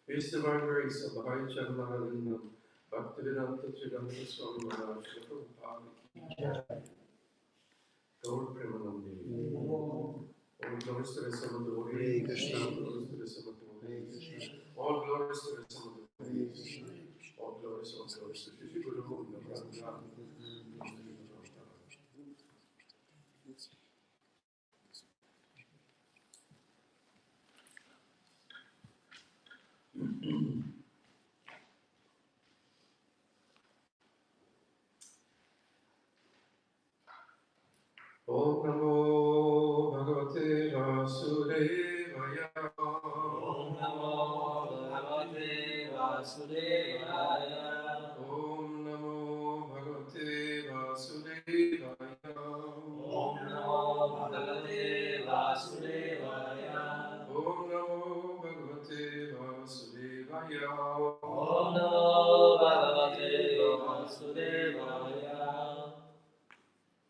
His divine grace of the high Charanarindam, Bhaktivedanta Tridanta Swami Maharaj, Prabhupada Ki Jai, Gaur Premanandi. All glories to the Son of the Lord, Krishna, all glories to the Son of the Lord, all glories to the Son of the Lord, all glories to Shri Guru Namaskar. Om Namo Bhagavate Vasudevaya. Om Namo Bhagavate Vasudevaya. Om Namo Bhagavate Vasudevaya. Om Namo Bhagavate Vasudevaya. Om Namo Bhagavate Vasudevaya. Om Namo Bhagavate Vasudevaya.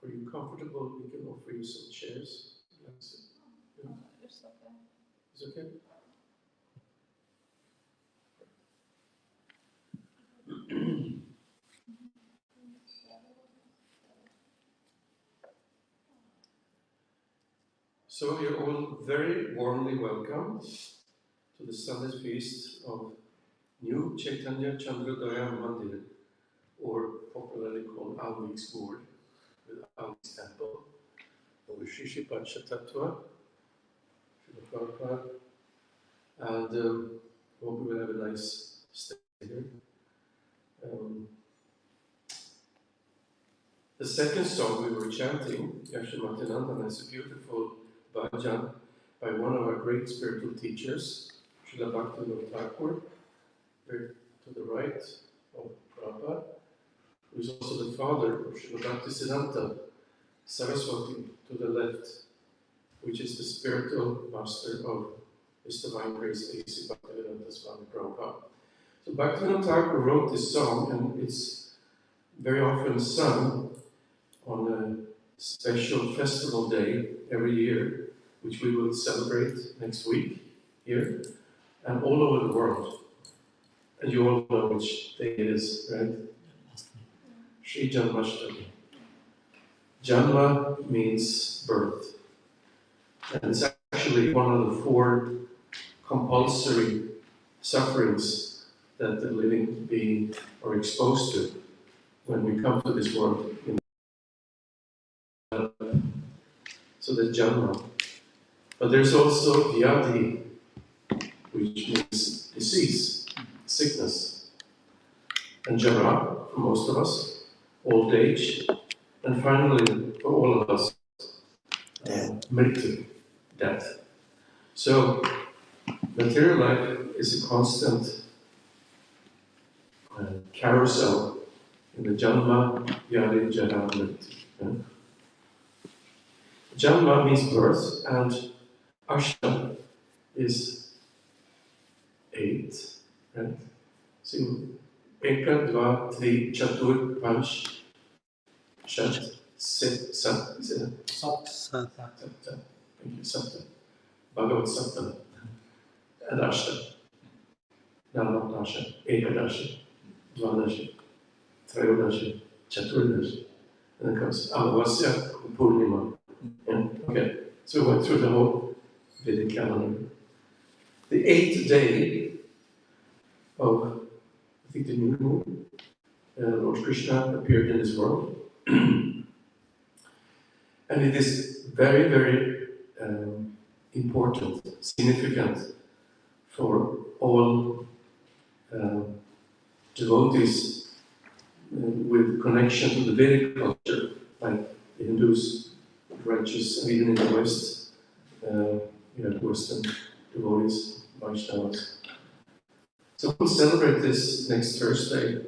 Are you comfortable? We can offer you some chairs. That's it. Yeah. It's okay. It's okay? So you're all very warmly welcome to the Sunday feast of New Chaitanya Chandrodaya Mandir, or popularly called Almvik Gård, with Almvik's temple, over Shishi Panchatattva, Srila Prabhupada, and hope we will have a nice stay here. The second song we were chanting, Yashamatyanandana, is a beautiful bhajan by one of our great spiritual teachers, Srila Bhaktivinoda Thakur, here to the right of Prabhupada, who is also the father of Srila Bhaktisiddhanta Saraswati to the left, which is the spiritual master of His Divine Grace A.C. Bhaktivedanta Swami Prabhupada. So Bhaktivinoda Thakur wrote this song, and it's very often sung on a special festival day every year, which we will celebrate next week here, and all over the world. And you all know which day it is, right? Sri Janmashtami. Janma means birth. And it's actually one of the 4 compulsory sufferings that the living being are exposed to when we come to this world. So there's Janma. But there's also Vyadhi, which means disease, sickness. And Jara, for most of us, old age. And finally, for all of us, Mritu, death. So, material life is a constant carousel in the Janma, Vyadhi, Jara, Mritu. Janma means birth, and Ashna is 8, right? So, Eka, Dva, Tri, Chatur, Panch, Shat, Set, Sat, is it? Sat. Thank you, Satta. Bhagavad Satta. And Ashta. Navadasha, Ekadasha, Dvadasha, Trayodasha, Chaturdasha. And then comes Amavasya, Purnima. Yeah? Okay, so we went through the whole Vedic calendar. The 8th day of, I think, the new moon, Lord Krishna appeared in this world. And it is very, very important, significant for all devotees with connection to the Vedic culture, like the Hindus, righteous, and even in the West, Western devotees, Vaishnavas. So we'll celebrate this next Thursday,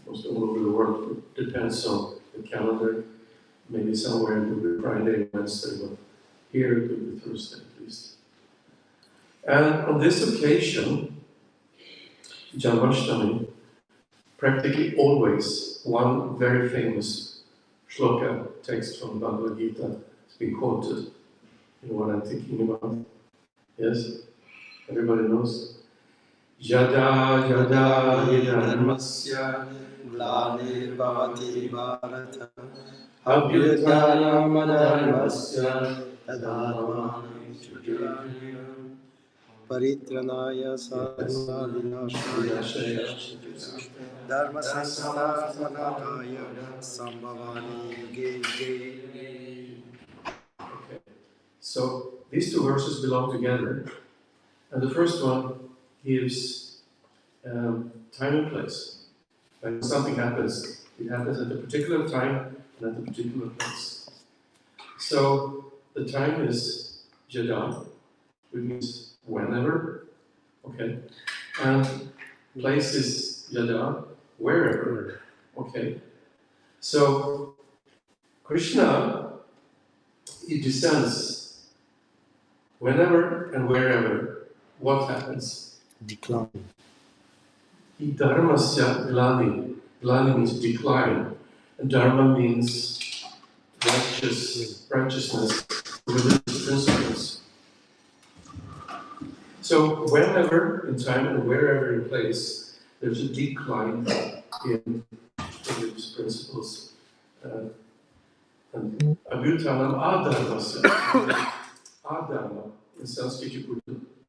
most all over the world. It depends on the calendar. Maybe somewhere it will be Friday, Wednesday, but here it will be Thursday at least. And on this occasion, Janmashtami, practically always one very famous shloka text from Bhagavad Gita has been quoted. You know what I'm thinking about? Yes? Everybody knows? Yada yada yadharmasya glanirvati bharata abhyuthanamadharmasya tadadhanam sujayam paritranaya sadhuna vinashaya dharma sansthapanadaya sambhavani yuge yuge. Okay. So these two verses belong together, and the first one gives time and place. When something happens, it happens at a particular time and at a particular place. So the time is Yada, which means whenever, okay, and place is Yada, wherever, okay. So Krishna, he descends whenever and wherever. What happens? Decline. Dharmasya glani. Glani means decline, and dharma means righteousness, religious principles. So whenever in time and wherever in place, there's a decline in religious principles. And abhutanam adharmasya. Adharma, in Sanskrit you put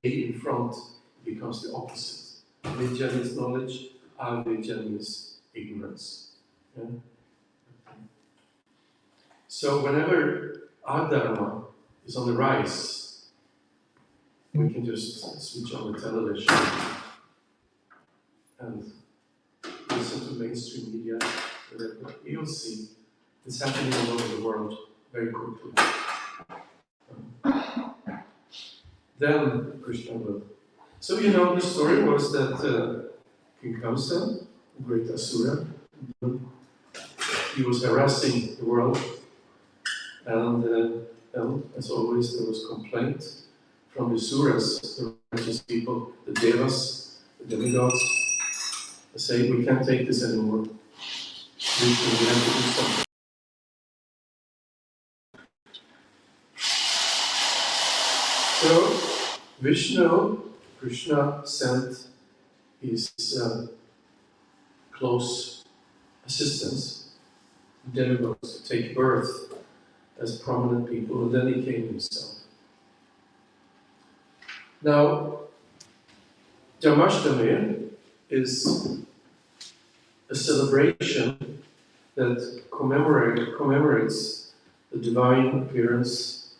a in front, it becomes the opposite. Vidya means knowledge, avidya means ignorance. Yeah? So whenever adharma is on the rise, we can just switch on the television and listen to mainstream media, whatever. You'll see it's happening all over the world very quickly. Then Krishna will. So the story was that King Kamsa, the great Asura, he was harassing the world, and as always there was complaint from the Asuras, the righteous people, the Devas, the demigods. They say, we can't take this anymore. We have to do something. So Vishnu, Krishna sent his close assistants, demigods, to take birth as prominent people, and then he came himself. Now, Janmashtami is a celebration that commemorates the divine appearance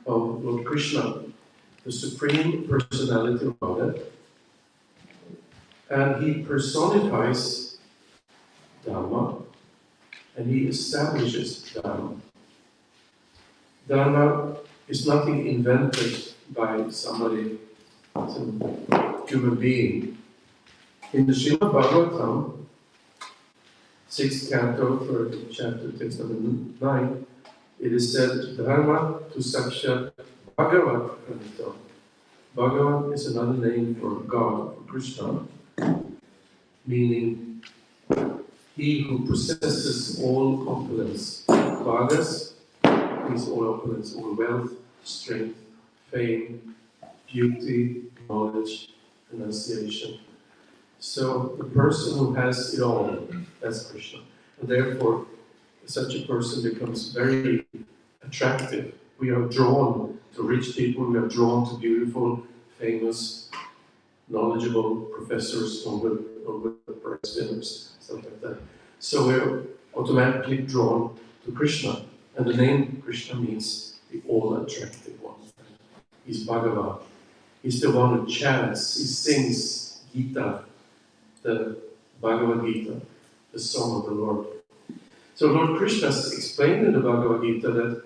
of Lord Krishna, the supreme personality of Godhead, and he personifies Dharma, and he establishes Dharma. Dharma is nothing invented by somebody, some human being. In the Srimad Bhagavatam, 6th canto, 3rd chapter, text number 9, it is said, Dharma tu sakshat Bhagavat Pranita. Bhagavat is another name for God, for Krishna, meaning he who possesses all opulence. Bhagas means all opulence, all wealth, strength, fame, beauty, knowledge, renunciation. So the person who has it all, that's Krishna. And therefore, such a person becomes very attractive. We are drawn to rich people, we are drawn to beautiful, famous, knowledgeable professors, Nobel Prize winners, stuff like that. So we're automatically drawn to Krishna. And the name Krishna means the all-attractive one. He's Bhagavan. He's the one who chants, he sings Gita, the Bhagavad Gita, the song of the Lord. So Lord Krishna explained in the Bhagavad Gita that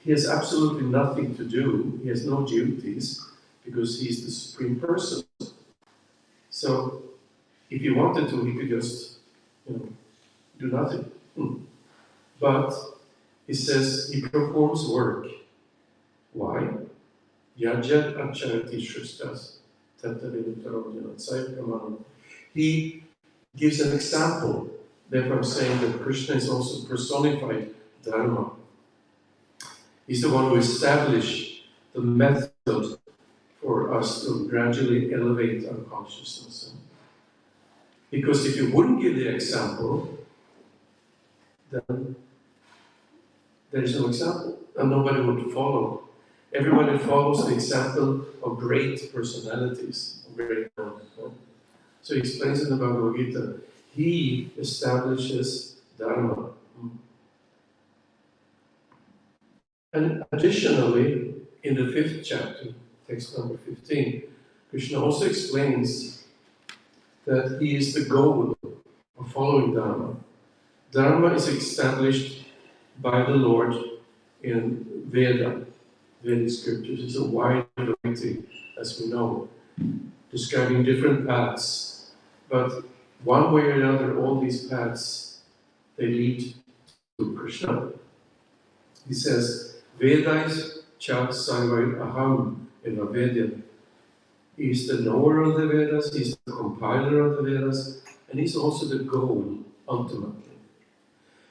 he has absolutely nothing to do, he has no duties, because he's the Supreme Person. So if he wanted to, he could just, do nothing. But he says he performs work. Why? Yajat acharati shrishtas tattaviduttarodhyanatsaipramanam. He gives an example. Therefore I'm saying that Krishna is also personified Dharma. He's the one who established the method for us to gradually elevate our consciousness. Because if you wouldn't give the example, then there is no example, and nobody would follow. Everybody follows the example of great personalities, of great men. So he explains in the Bhagavad Gita, he establishes Dharma. And additionally, in the 5th chapter, text number 15, Krishna also explains that he is the goal of following Dharma. Dharma is established by the Lord in Vedic scriptures. It's a wide variety, as we know, describing different paths. But one way or another, all these paths, they lead to Krishna. He says, Vedais cha sarvai aham eva Vedya. He's the knower of the Vedas, he's the compiler of the Vedas, and he's also the goal, ultimately.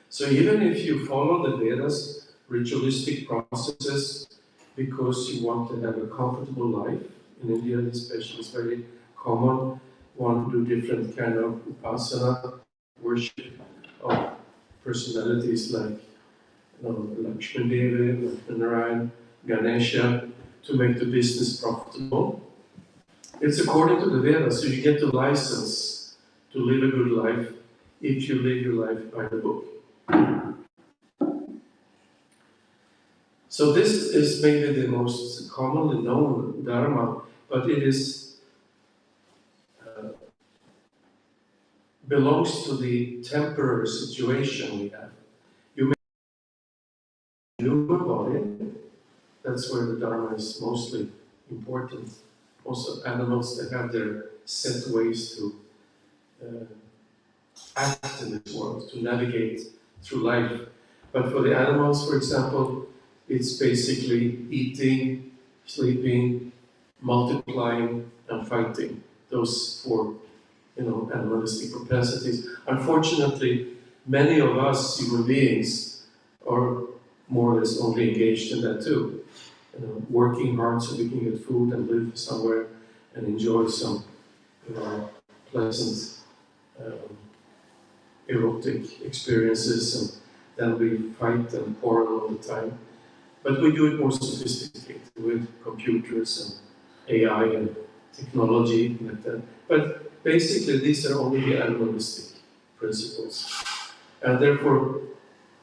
So even if you follow the Vedas, ritualistic processes, because you want to have a comfortable life, in India especially it's very common, one do different kind of upasana, worship of personalities like Lakshmi Devi, Lakshmi Narayan, Ganesha, to make the business profitable. It's according to the Vedas, so you get the license to live a good life if you live your life by the book. So this is maybe the most commonly known Dharma, but it is belongs to the temporary situation we have. You may have a human body, that's where the Dharma is mostly important. Also animals that have their set ways to act in this world, to navigate through life. But for the animals, for example, it's basically eating, sleeping, multiplying, and fighting. Those 4, animalistic propensities. Unfortunately, many of us human beings are more or less only engaged in that too. Working hard so we can get food and live somewhere and enjoy some, pleasant, erotic experiences, and then we fight and quarrel all the time. But we do it more sophisticated with computers and AI and technology like that. But basically, these are only the animalistic principles. And therefore,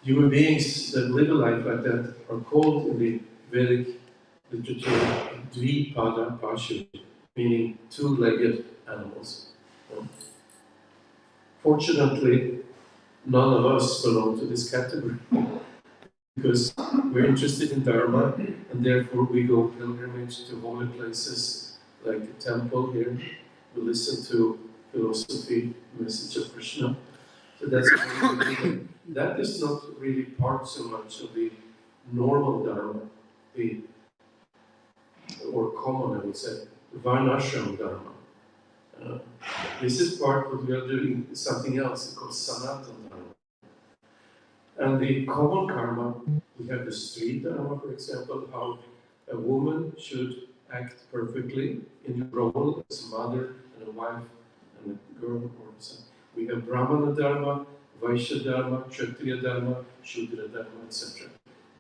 human beings that live a life like that are called in the Vedic literature Dvipada Pashu, meaning 2-legged animals. Fortunately, none of us belong to this category because we're interested in Dharma, and therefore we go pilgrimage to holy places like the temple here. We listen to philosophy, message of Krishna. So that's what we do. That is not really part so much of the normal Dharma, the or common, I would say, Varnashram Dharma. This is part what we are doing something else called Sanatana Dharma. And the common karma, we have the street dharma, for example, how a woman should act perfectly in her role as a mother and a wife and a girl or son. We have Brahmana Dharma, Vaishya Dharma, Kshatriya Dharma, Shudra Dharma, etc.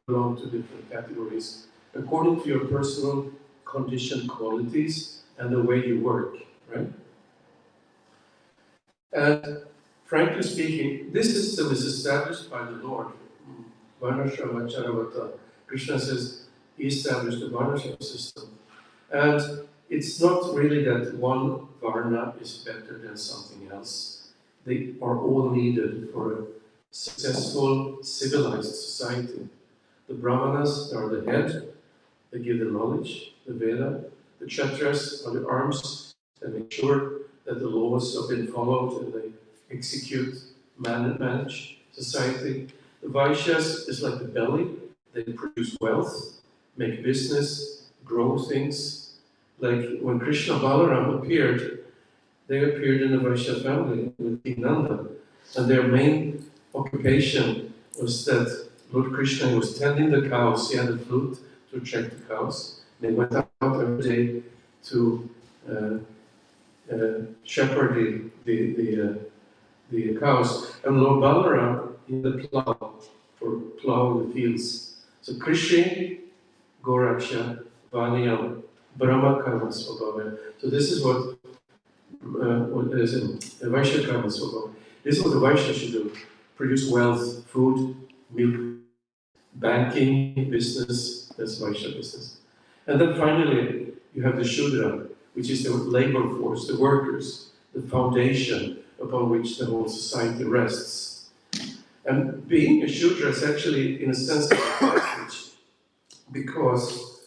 Belong to different categories according to your personal condition qualities and the way you work, right? And frankly speaking, this system is established by the Lord. Varnashrama Charavata. Krishna says he established the Varnashrama system. And it's not really that one Varna is better than something else. They are all needed for a successful, civilized society. The Brahmanas are the head, they give the knowledge, the Veda. The Kshatriyas are the arms that make sure that the laws have been followed and they execute, manage society. The Vaishyas is like the belly, they produce wealth, make business, grow things. Like when Krishna Balaram appeared, they appeared in the Vaishya family with King Nanda. And their main occupation was that Lord Krishna was tending the cows, he had a flute to attract the cows. They went out every day to shepherd the cows. And Lord Balaram in the plow, for plowing the fields. So Krishi, Goraksha, Vaniyam, Brahma Karma Svabhava. So this is what is in Vaishya Karma Svabhava. This is what the Vaishya should do. Produce wealth, food, milk, banking, business, that's Vaishya business. And then finally, you have the Shudra, which is the labor force, the workers, the foundation upon which the whole society rests. And being a Shudra is actually, in a sense, an advantage, because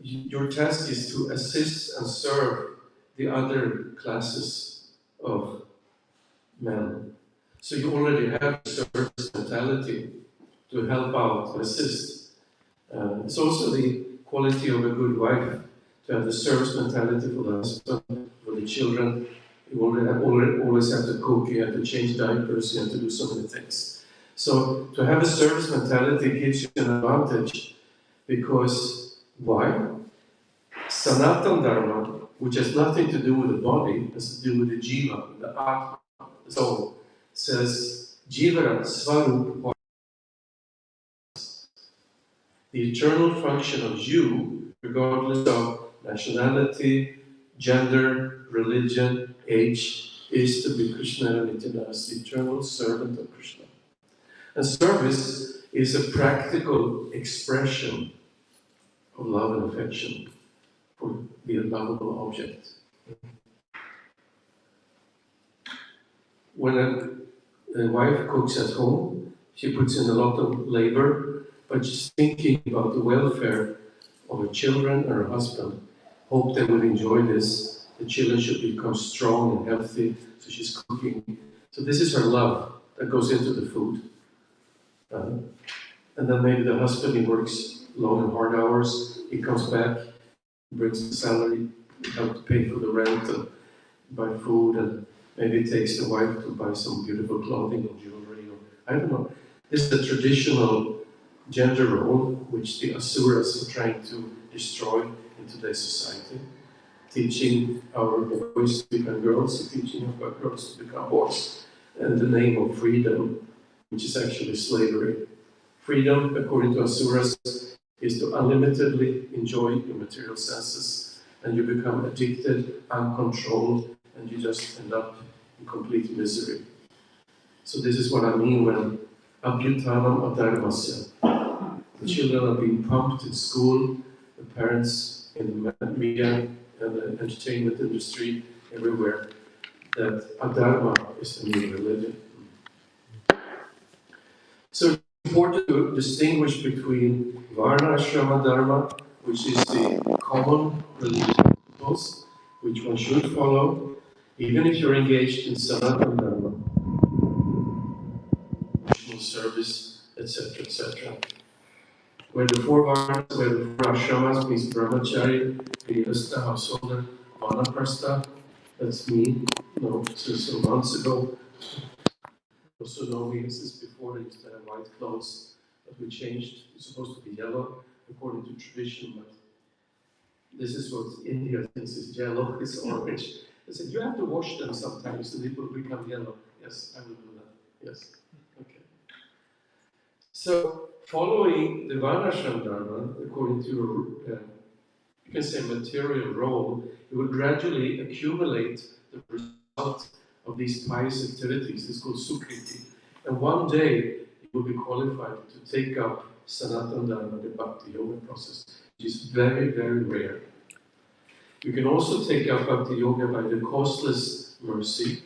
your task is to assist and serve the other classes of men. So you already have a service mentality to help out, to assist. It's also the quality of a good wife, to have the service mentality for the husband, for the children. You always have to cook, you have to change diapers, you have to do so many things. So to have a service mentality gives you an advantage, because why? Sanatana Dharma, which has nothing to do with the body, has to do with the jiva, the atma, the soul, says jivara svarup, the eternal function of you, regardless of nationality, gender, religion, age, is to be Krishna Nityadas, the eternal servant of Krishna. And service is a practical expression of love and affection for the lovable object. When a wife cooks at home, she puts in a lot of labor, but she's thinking about the welfare of her children or her husband. Hope they will enjoy this. The children should become strong and healthy, so she's cooking. So this is her love that goes into the food. And then maybe the husband, he works long and hard hours, he comes back, brings the salary, help to pay for the rent and buy food, and maybe it takes the wife to buy some beautiful clothing or jewelry, or I don't know. This is the traditional gender role which the asuras are trying to destroy in today's society, teaching our boys to become girls, teaching our girls to become boys, in the name of freedom, which is actually slavery. Freedom, according to asuras, is to unlimitedly enjoy your material senses, and you become addicted, uncontrolled, and you just end up in complete misery. So this is what I mean when abhyutanam adharmasya. The children are being pumped in school, the parents in the media and the entertainment industry, everywhere, that adharma is the new religion. So it's important to distinguish between Varna Ashrama Dharma, which is the common religion principles, which one should follow, even if you're engaged in Sanatana Dharma, service, etc., etc. where the four varnas, where the four ashramas, means brahmachari, grihastha, householder, vanaprastha, that's me, so months ago. Also know me, this is before they used to have white clothes, but we changed, it's supposed to be yellow, according to tradition, but this is what India thinks is yellow, it's orange. I said, you have to wash them sometimes, and it will become yellow. Yes, I will do that, yes, okay. So, following the Varnashram Dharma, according to you can say material role, you will gradually accumulate the result of these pious activities. It's called Sukriti. And one day you will be qualified to take up Sanatana Dharma, the Bhakti Yoga process, which is very, very rare. You can also take up Bhakti Yoga by the causeless mercy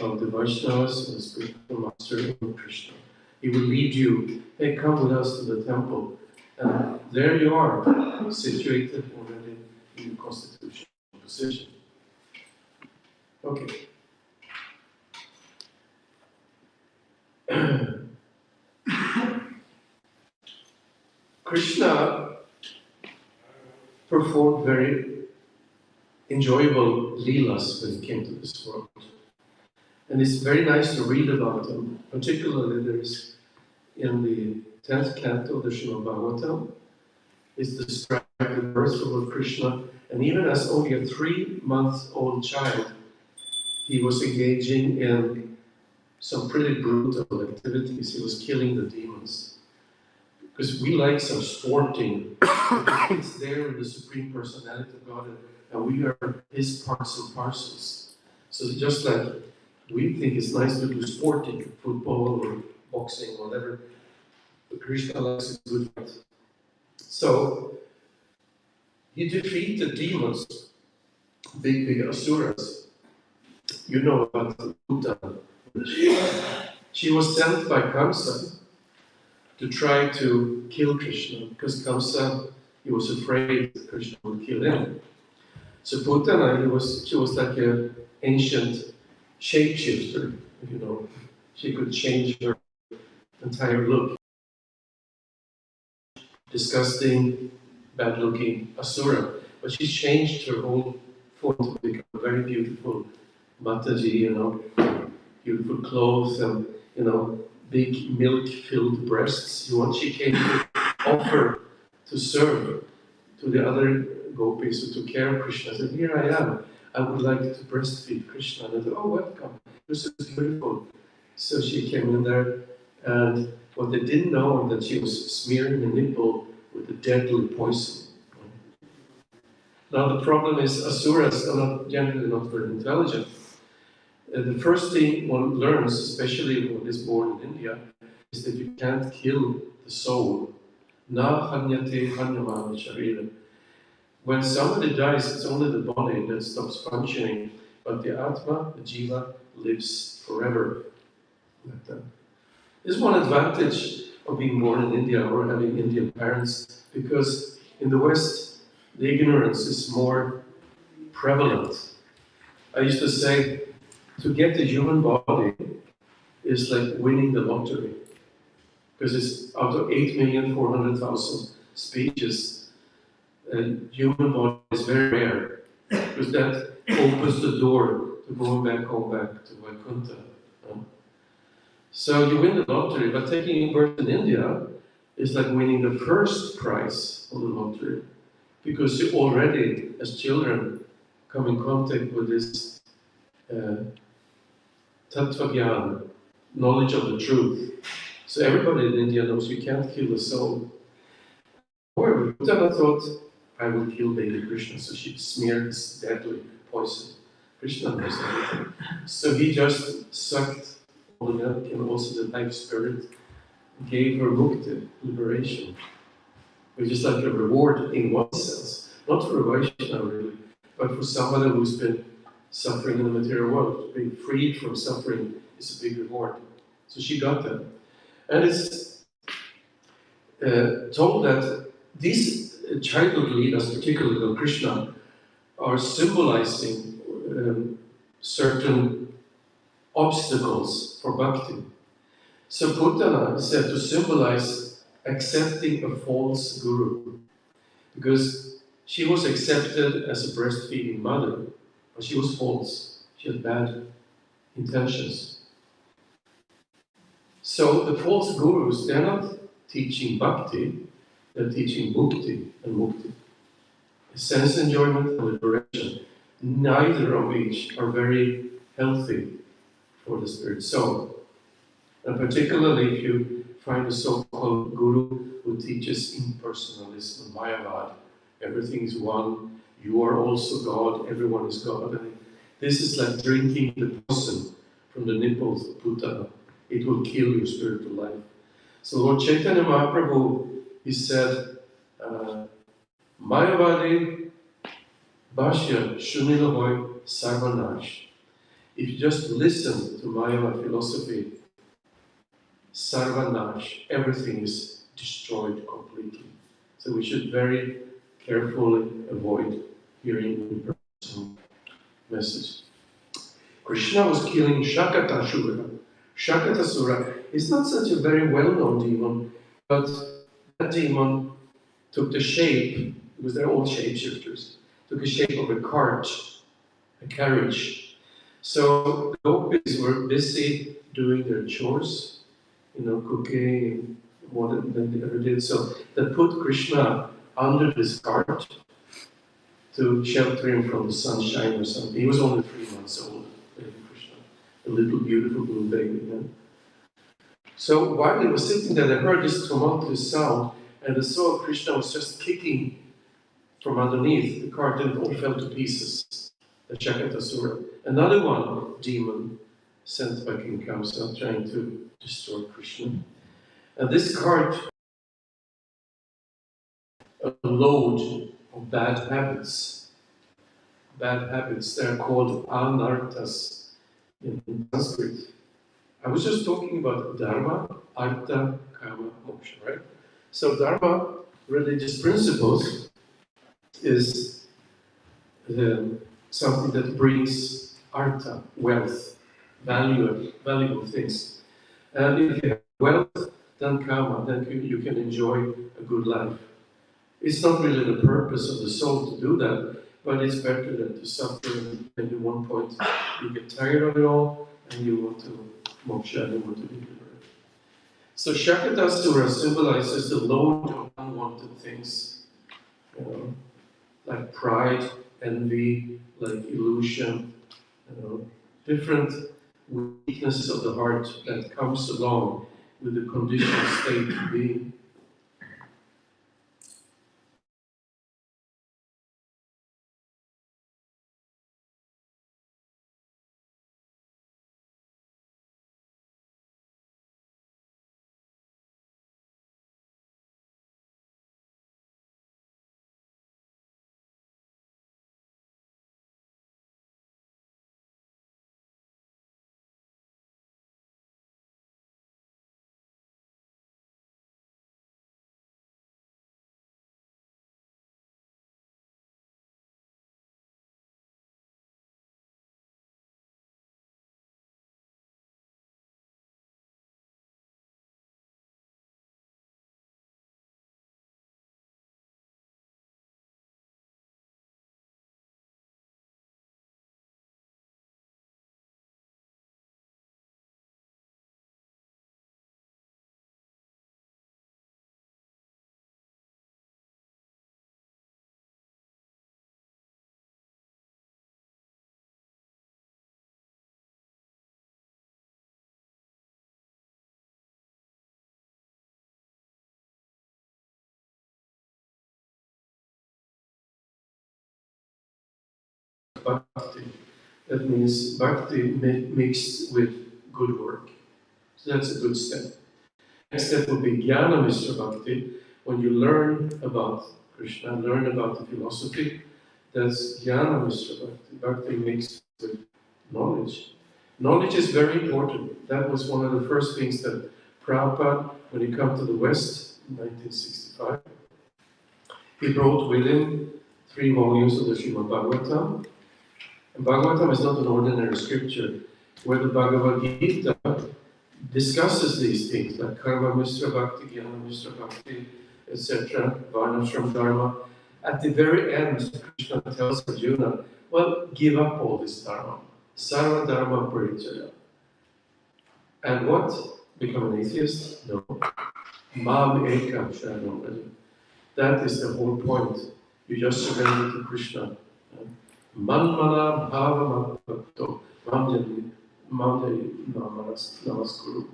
of the Vaishnavas and the spiritual master of Krishna. He will lead you, hey, come with us to the temple. And there you are, situated already in the constitutional position. Okay. Krishna performed very enjoyable leelas when he came to this world. And it's very nice to read about them. Particularly there is in the 10th canto of the Srimad Bhagavatam, is described the birth of Lord Krishna. And even as only a 3-month-old child, he was engaging in some pretty brutal activities. He was killing the demons. Because we like some sporting. It's there in the Supreme Personality of God, and we are his parts and parcels. So just like we think it's nice to do sporting, football or boxing or whatever, but Krishna likes a good fight. So he defeated demons, big asuras. You know about Uttara. She was sent by Kamsa to try to kill Krishna, because Kamsa, he was afraid that Krishna would kill him. So Putana, she was like an ancient shapeshifter, She could change her entire look. Disgusting, bad-looking asura. But she changed her whole form to become a very beautiful Mataji, beautiful clothes and, big milk-filled breasts. She came to offer to serve to the other gopis who took care of Krishna. I said, here I am. I would like to breastfeed Krishna. And they said, oh, welcome. You're so beautiful. So she came in there, and what they didn't know was that she was smearing the nipple with a deadly poison. Now the problem is, asuras are generally not very intelligent. The first thing one learns, especially when is born in India, is that you can't kill the soul. Na hanyate hanyamana sharira. When somebody dies, it's only the body that stops functioning, but the atma, the jiva, lives forever. Like that. There's one advantage of being born in India or having Indian parents, because in the West, the ignorance is more prevalent. I used to say, to get the human body is like winning the lottery, because it's out of 8,400,000 species, human body is very rare, because that opens the door to going back to Vaikuntha. So you win the lottery, but taking birth in India is like winning the first prize of the lottery, because you already, as children, come in contact with this tattva-gyan, knowledge of the truth. So everybody in India knows you can't kill a soul. However, Uttara thought, I will kill baby Krishna, so she smeared this deadly poison. Krishna knows everything. So he just sucked all the milk, and also the life spirit gave her mukti, liberation, which is like a reward in one sense, not for a Vaishnava really, but for somebody who's been suffering in the material world. Being freed from suffering is a big reward. So she got that. And it's told that these childhood leaders, particularly of Krishna, are symbolizing certain obstacles for bhakti. So Putana is said to symbolize accepting a false guru, because she was accepted as a breastfeeding mother, but she was false. She had bad intentions. So the false gurus, they're not teaching bhakti, they're teaching bhukti and mukti. Sense enjoyment and liberation. Neither of which are very healthy for the spirit soul. And particularly if you find a so-called guru who teaches impersonalism, Mayavad, everything is one, you are also God, everyone is God. And this is like drinking the poison from the nipples of Buddha. It will kill your spiritual life. So Lord Chaitanya Mahaprabhu, he said, Mayavadi Bhashya Shunilahoy Sarvanash. If you just listen to Mayavad philosophy, Sarvanash, everything is destroyed completely. So we should very carefully avoid hearing the personal message. Krishna was killing Shakatasura. Shakatasura is not such a very well-known demon, but that demon took the shape, because they're all shapeshifters, took the shape of a cart, a carriage. So the gopis were busy doing their chores, cooking and more than they ever did. So they put Krishna under this cart to shelter him from the sunshine or something. He was only 3 months old, baby Krishna, a little beautiful blue baby. Yeah? So while they were sitting there, they heard this tumultuous sound, and they saw Krishna was just kicking from underneath the cart, and it all fell to pieces. The Shakatasura. Another one, demon, sent by King Kamsa, trying to destroy Krishna. And this cart, a load of bad habits. Bad habits, they're called anarthas in Sanskrit. I was just talking about dharma, artha, kama, moksha, right? So dharma, religious principles, is something that brings artha, wealth, valuable things. And if you have wealth, then kama, then you can enjoy a good life. It's not really the purpose of the soul to do that, but it's better than to suffer, and at one point you get tired of it all, and you want to moksha, and you want to be liberated. So Shakatasura symbolizes the load of unwanted things, like pride, envy, like illusion, different weaknesses of the heart that comes along with the conditioned state of being. Bhakti. That means bhakti mixed with good work. So that's a good step. Next step will be jnana mishra bhakti. When you learn about Krishna, learn about the philosophy, that's jnana mishra bhakti. Bhakti mixed with knowledge. Knowledge is very important. That was one of the first things that Prabhupada, when he came to the West in 1965, he brought with him 3 volumes of the Srimad Bhagavatam. And Bhagavatam is not an ordinary scripture, where the Bhagavad Gita discusses these things like Karma Mishra Bhakti, Jnana Mishra Bhakti, etc., Varnashram Dharma. At the very end, Krishna tells Arjuna, well, give up all this dharma. Sarva dharma parijaya. And what? Become an atheist? No. Mam ekam sharanam vraja. That is the whole point. You just surrender to Krishna. Manmana bhava bhakto mamjali namaskuru.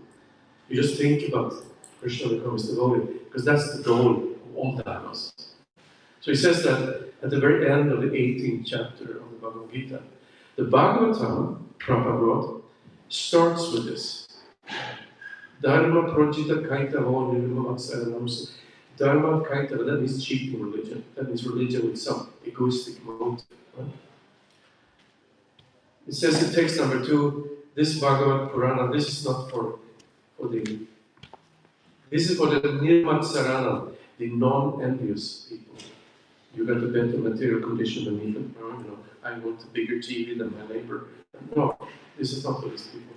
You just think about Krishna becomes devotee, because that's the goal of all dharmas. So he says that at the very end of the 18th chapter of the Bhagavad Gita. The Bhagavatam, Prabhupada wrote, starts with this. Dharma projita kaitavo nirmamasaranams. Dharma kaitava, that means cheating religion. That means religion with some egoistic motive. Right? It says in text number 2, this Bhagavad Purana, this is not for the, this is for the nirmatsarana, the non-envious people. You got a better material condition than me. I want a bigger TV than my neighbor. No, this is not for these people.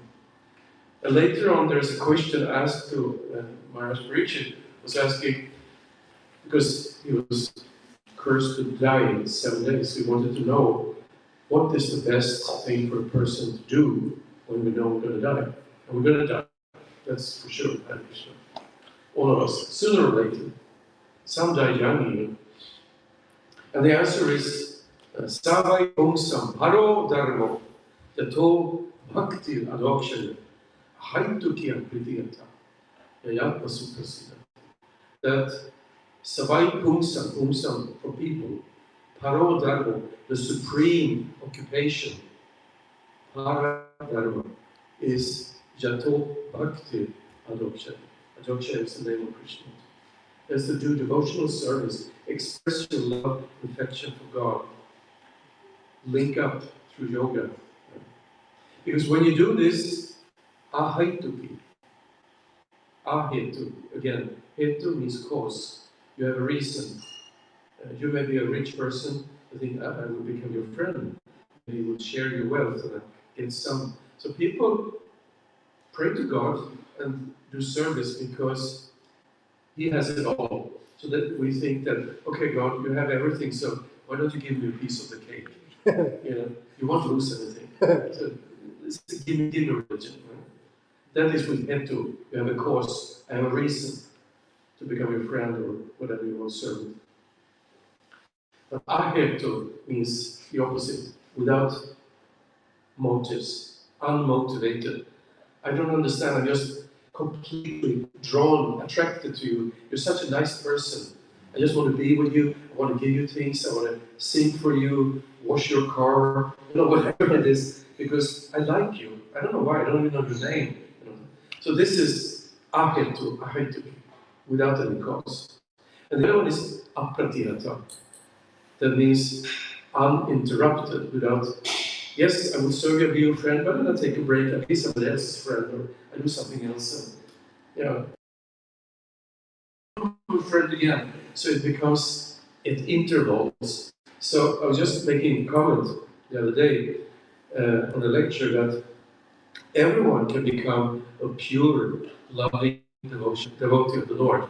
And later on, there's a question asked to Maharaj Parikshit was asking, because he was cursed to die in 7 days, he wanted to know what is the best thing for a person to do when we know we're going to die. And we're going to die. That's for sure, Hare Krishna. All of us, sooner or later. Some die young even. And the answer is Savai Pungsam Haro Dharmo Yato Bhakti Adokshana Haitukia Pritiyata Yayatma Suprasida. That Savai Pungsam for people, Paro Dharma, the supreme occupation, Para Dharma, is Yato Bhakti Adokshana. Adokshana is the name of Krishna. Is to do devotional service, express your love and affection for God, link up through yoga. Because when you do this, ahaituki, ahetu, again, hetu means cause. You have a reason. You may be a rich person, you think, I will become your friend, and he will share your wealth and get some. So people pray to God and do service because He has it all. So that we think that, okay, God, you have everything, so why don't you give me a piece of the cake? You won't lose anything. So give me religion. Right? That is with Hetu. You have a cause, I have a reason to become your friend or whatever you want to serve with. But Ahetu means the opposite, without motives, unmotivated. I don't understand, I'm just completely drawn, attracted to you. You're such a nice person. I just want to be with you. I want to give you things. I want to sing for you, wash your car, whatever it is, because I like you. I don't know why. I don't even know your name. So this is ahetu, without any cause. And the other one is apratihata. That means uninterrupted, without. Yes, I will serve you, be your friend, but then I take a break, I be somebody else's friend, or I do something else, and good friend again. So it becomes at intervals. So I was just making a comment the other day on the lecture that everyone can become a pure, loving devotee of the Lord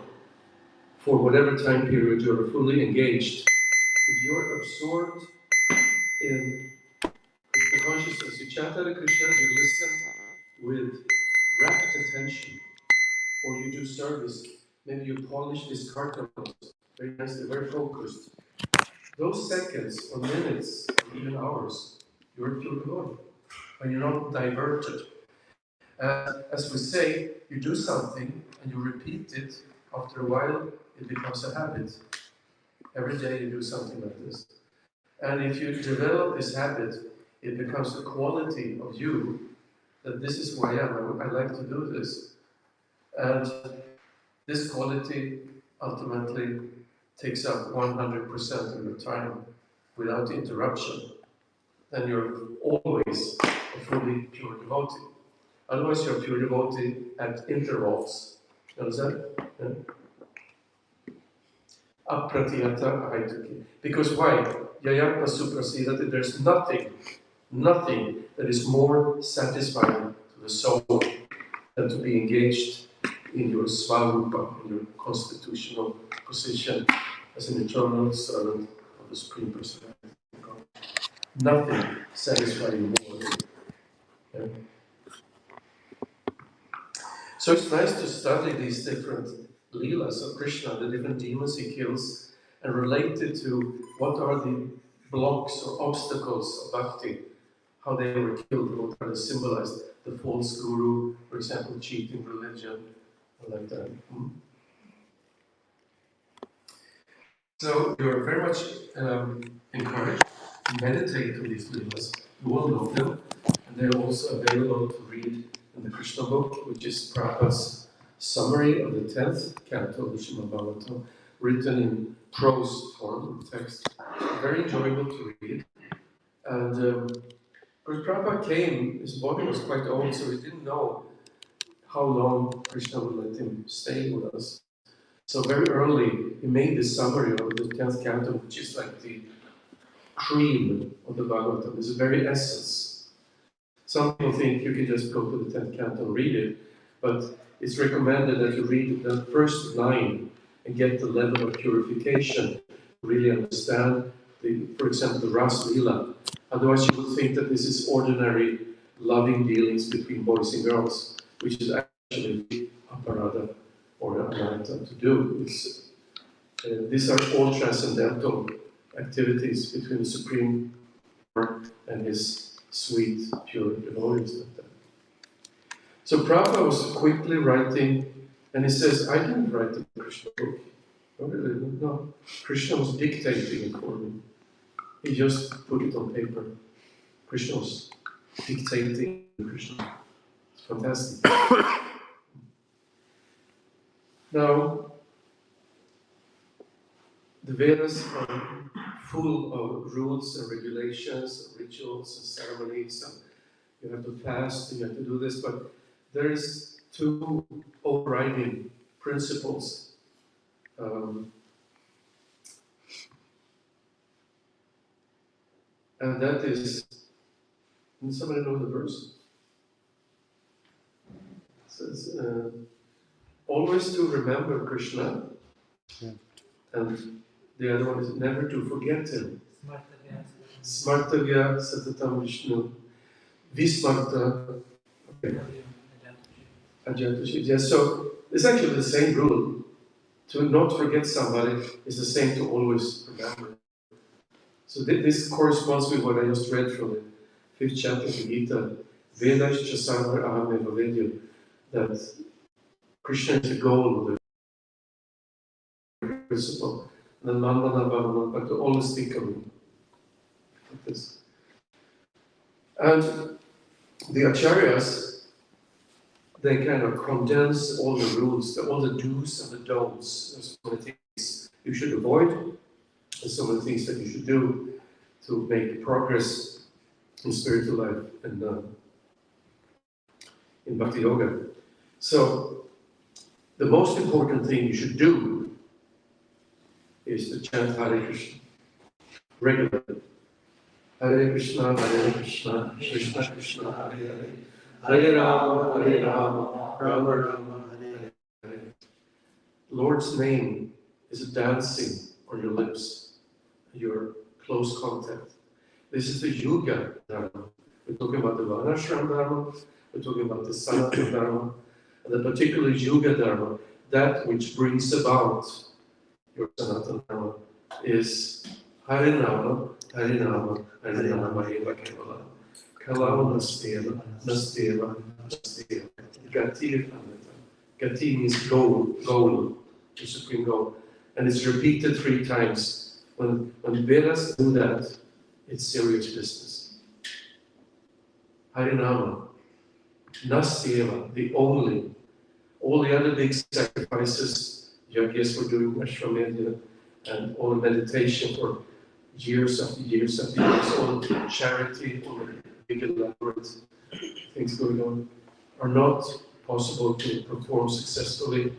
for whatever time period you're fully engaged. If you're absorbed in Krishna consciousness, you chant Hare Krishna, you listen with rapt attention, or you do service. Maybe you polish this carton very nicely, very focused. Those seconds, or minutes, or even hours, you're pure devotee, when you're not diverted. As we say, you do something and you repeat it. After a while, it becomes a habit. Every day you do something like this. And if you develop this habit, it becomes a quality of you that this is who I am. I like to do this. And this quality ultimately takes up 100% of your time without interruption. Then you're always a fully pure devotee. Otherwise, you're a pure devotee at intervals. You understand? Yeah? Apratihata ahaituki. Because why? Yayatma suprasida, that there's nothing that is more satisfying to the soul than to be engaged in your swarupa, in your constitutional position as an eternal servant of the Supreme Personality of God. Nothing satisfies you more. Yeah. So it's nice to study these different leelas of Krishna, the different demons he kills, and relate it to what are the blocks or obstacles of bhakti, how they were killed, what are they symbolized, the false guru, for example, cheating religion, like that. So you're very much encouraged to meditate on these leelas. You all know them, and they're also available to read in the Krishna book, which is Prabhupada's summary of the 10th canto of the Srimad Bhagavatam, written in prose form, text. Very enjoyable to read. And when Prabhupada came, his body was quite old, so he didn't know how long Krishna would let him stay with us. So very early, he made this summary of the 10th canto, which is like the cream of the Bhagavatam. It's the very essence. Some people think you can just go to the 10th canto and read it, but it's recommended that you read the first line and get the level of purification, really understand, for example, the Ras Lila. Otherwise, you would think that this is ordinary loving dealings between boys and girls, which is actually aparada or anartha to do. These are all transcendental activities between the Supreme Lord and his sweet, pure devotees. Like that. So Prabhupada was quickly writing, and he says, I didn't write the Krishna book. No, really, no. Krishna was dictating it for me. He just put it on paper. Krishna was dictating Krishna. It's fantastic. Now, the Vedas are full of rules and regulations, and rituals and ceremonies, and you have to fast and you have to do this, but there is two overriding principles. And that is, can somebody know the verse? It says, always to remember Krishna, and the other one is never to forget him. Smartavya Satatam Vishnu. Vismarta Ajatushi. Yes, so it's actually the same rule. To not forget somebody is the same to always remember. So this corresponds with what I just read from the 5th chapter of the Gita. Vedash Chasarva Aham Vedya. That Krishna is the goal of the principle. And then Mandana Bhavana, but to always think of him. Like this. And the Acharyas, they kind of condense all the rules, all the do's and the don'ts. There's so many things you should avoid, and so many things that you should do to make progress in spiritual life and in Bhakti Yoga. So, the most important thing you should do is to chant Hare Krishna regularly. Hare Krishna, Krishna Krishna, Hare Hare. Hare Rama, Rama Rama, Hare Hare. Lord's name is dancing on your lips, your close contact. This is the Yuga Dharma. We're talking about the Varnashram Dharma, we're talking about the Sanatana Dharma, and the particular Yuga Dharma, that which brings about your Sanatana Dharma, is Harinama, Harinama, Harinama, Eva Kevala. Kalau Nasteva, Nasteva, Nasteva. Gati Anata. Gati means goal, the supreme goal. And it's repeated 3 times. When Vedas do that, it's serious business. Harinama, Nastyeva, the only. All the other big sacrifices, yajnas for doing Ashwamedha, and all the meditation for years after years after years, all the charity, all the big elaborate things going on, are not possible to perform successfully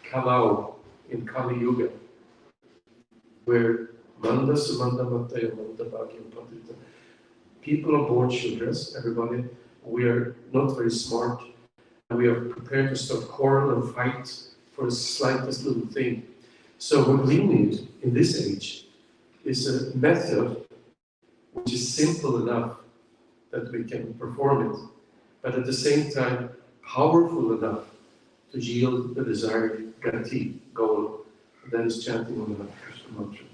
Kalau in Kali Yuga, where Manda Sumanda Mataya Manda Bhagyam Padita. People are born children, everybody. We are not very smart, we are prepared to start quarrel and fight for the slightest little thing. So what we need in this age is a method which is simple enough that we can perform it, but at the same time powerful enough to yield the desired gati, goal, that is chanting on the Krishna mantra.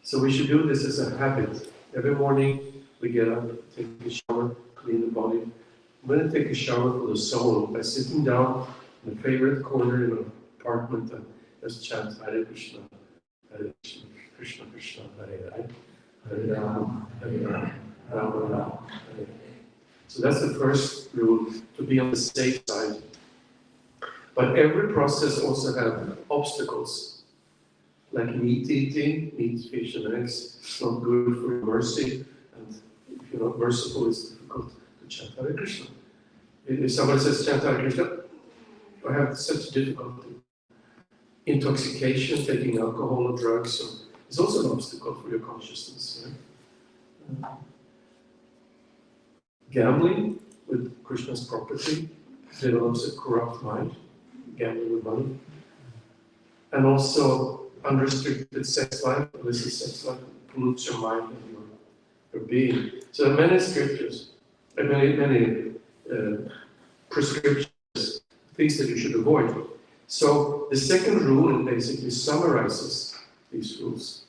So we should do this as a habit. Every morning we get up, take a shower, clean the body. I'm going to take a shower for the soul by sitting down in the favorite corner in an apartment and just chant Hare Krishna, Krishna Krishna, Hare Hare, Hare Rama, Hare Rama, Rama Rama, Hare Hare. So that's the first rule, to be on the safe side. But every process also has obstacles, like meat eating, meat, fish, and eggs. It's not good for your mercy, and if you're not merciful, it's difficult to chant Hare Krishna. If somebody says chant Hare Krishna, I have such difficulty. Intoxication, taking alcohol or drugs, so it's also an obstacle for your consciousness. Right? Gambling with Krishna's property develops a corrupt mind, gambling with money. And also unrestricted sex life, illicit sex life, pollutes your mind and your being. So there are many scriptures, and many prescriptions, things that you should avoid. So the second rule basically summarizes these rules.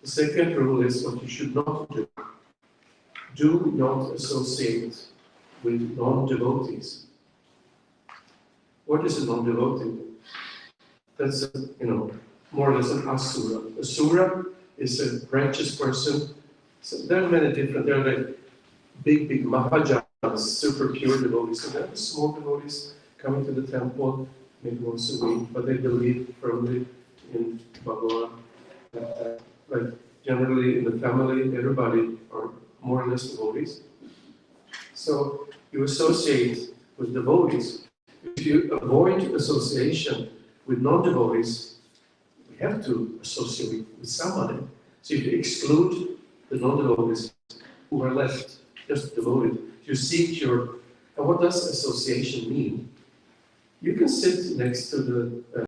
The second rule is what you should not do. Do not associate with non-devotees. What is a non-devotee? That's more or less an asura. Asura is a righteous person. So there are many different. There are like big Mahajanas, super pure devotees, and there are small devotees coming to the temple maybe once a week, but they believe firmly in Bhagavan. Like generally in the family, everybody are more or less devotees. So you associate with devotees. If you avoid association with non-devotees, we have to associate with somebody. So if you exclude the non-devotees who are left, just devoted, you seek your... And what does association mean? You can sit next to the...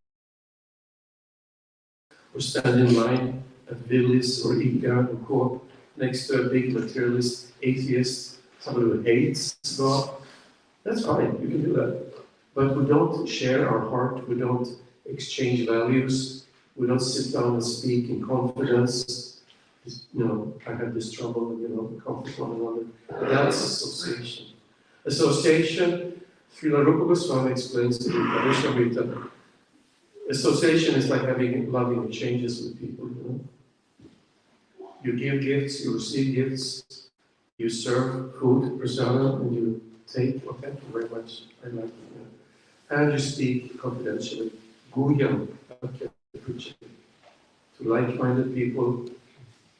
or stand in line at Willys or ICA or Coop, next to a big materialist, atheist, somebody who hates God. That's fine, you can do that. But we don't share our heart, we don't exchange values, we don't sit down and speak in confidence. I have this trouble, comfort one another. That's association. Association, Srila Rupa Goswami explains to the Vaishnavita, association is like having loving exchanges with people. You give gifts, you receive gifts, you serve food, prasadam, and you take, well, thank you very much, I like it. And you speak confidentially. Guyam, to like-minded people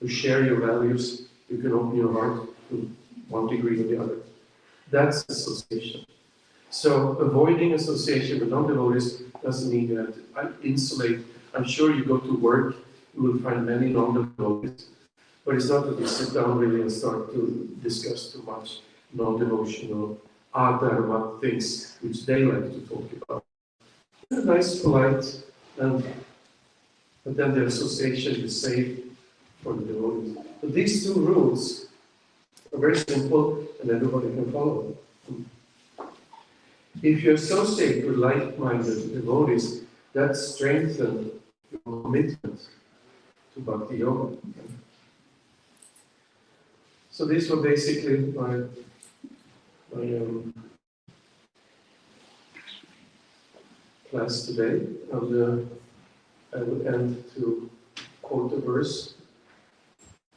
who share your values, you can open your heart to one degree or the other. That's association. So avoiding association with non-devotees doesn't mean you have to insulate. I'm sure you go to work, you will find many non-devotees, but it's not that you sit down really and start to discuss too much non-devotional adharma things which they like to talk about. They're nice, polite, but then the association is safe for the devotees. So these two rules are very simple and everybody can follow them. If you associate with like-minded devotees, that strengthens your commitment to Bhakti Yoga. So these were basically my class today, and I will end to quote a verse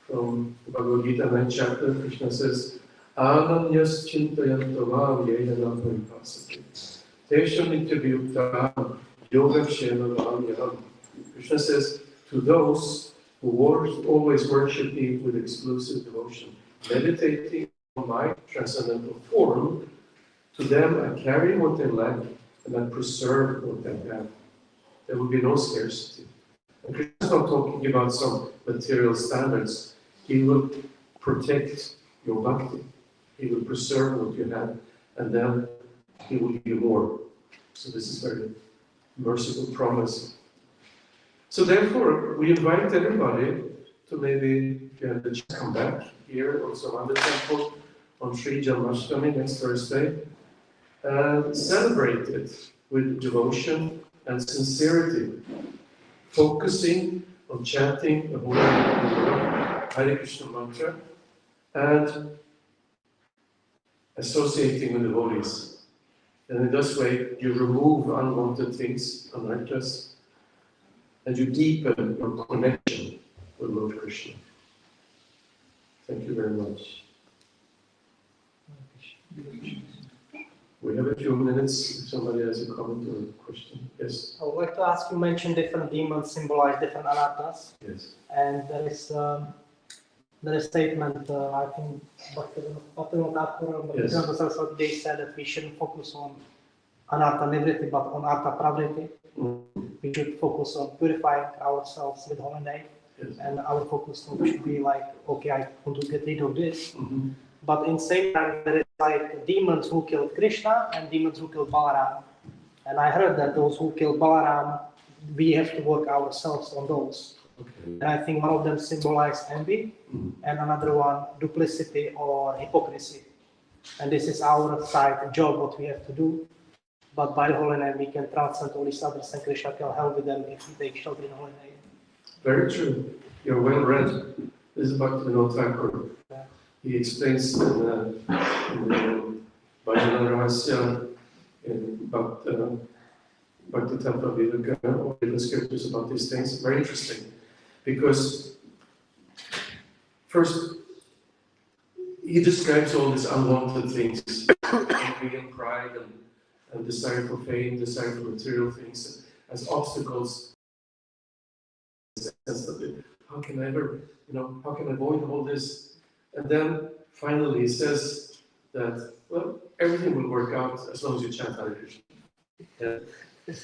from the Bhagavad Gita, 9th chapter. Krishna says, Ananyas chintayantavam yena paripasate tesham nityabhyuktam yogakshema vamyam. Krishna says, to those who always worship me with exclusive devotion, meditating on my transcendental form, to them I carry what they lack and I preserve what they have. There will be no scarcity. And Krishna is not talking about some material standards. He will protect your bhakti. He will preserve what you have, and then He will give you more. So this is very merciful promise. So therefore, we invite everybody to maybe, if you have the chance, come back here or some other temple on Sri Janmashtami next Thursday and celebrate it with devotion and sincerity, focusing on chanting the Holy Hare Krishna mantra and associating with devotees. And in this way, you remove unwanted things, anarthas, and you deepen your connection with Lord Krishna. Thank you very much. We have a few minutes if somebody has a comment or a question. Yes? I would like to ask, you mentioned different demons symbolize different anarthas. Yes. And there is a statement, I think, Yes. They said that we shouldn't focus on anartha nivriti, but on artha pravriti. We should focus on purifying ourselves with holy name. Yes. And our focus should be like, okay, I want to get rid of this. Mm-hmm. But in same time, there is like demons who killed Krishna and demons who killed Balaram. And I heard that those who killed Balaram, we have to work ourselves on those. Okay. And I think one of them symbolizes envy, and another one duplicity or hypocrisy. And this is our side job, what we have to do. But by the holy name, we can transcend all these others, and Krishna can help with them if we take shelter in holy name. Very true. You're well read. This is Bhaktivinoda Thakur. Yeah. He explains in the Bhajana Rahasya, in Bhakti Tattva Viveka, or in the scriptures about these things. Very interesting. Because first, he describes all these unwanted things, envy and pride and desire for fame, desire for material things, as obstacles. How can I ever, how can I avoid all this? And then finally he says that, well, everything will work out as long as you chant Hare Krishna. Yeah.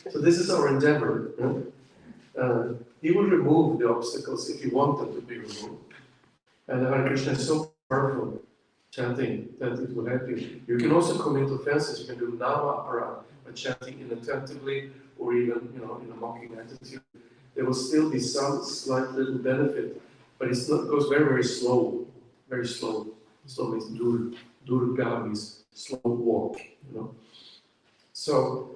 So this is our endeavor. He will remove the obstacles if you want them to be removed. And Hare Krishna is so powerful, chanting, that it will help you. You can also commit offenses. You can do nama apara by chanting inattentively or even, in a mocking attitude. There will still be some slight little benefit, but it goes very, very slow. Very slow. Slow means durga means slow walk, So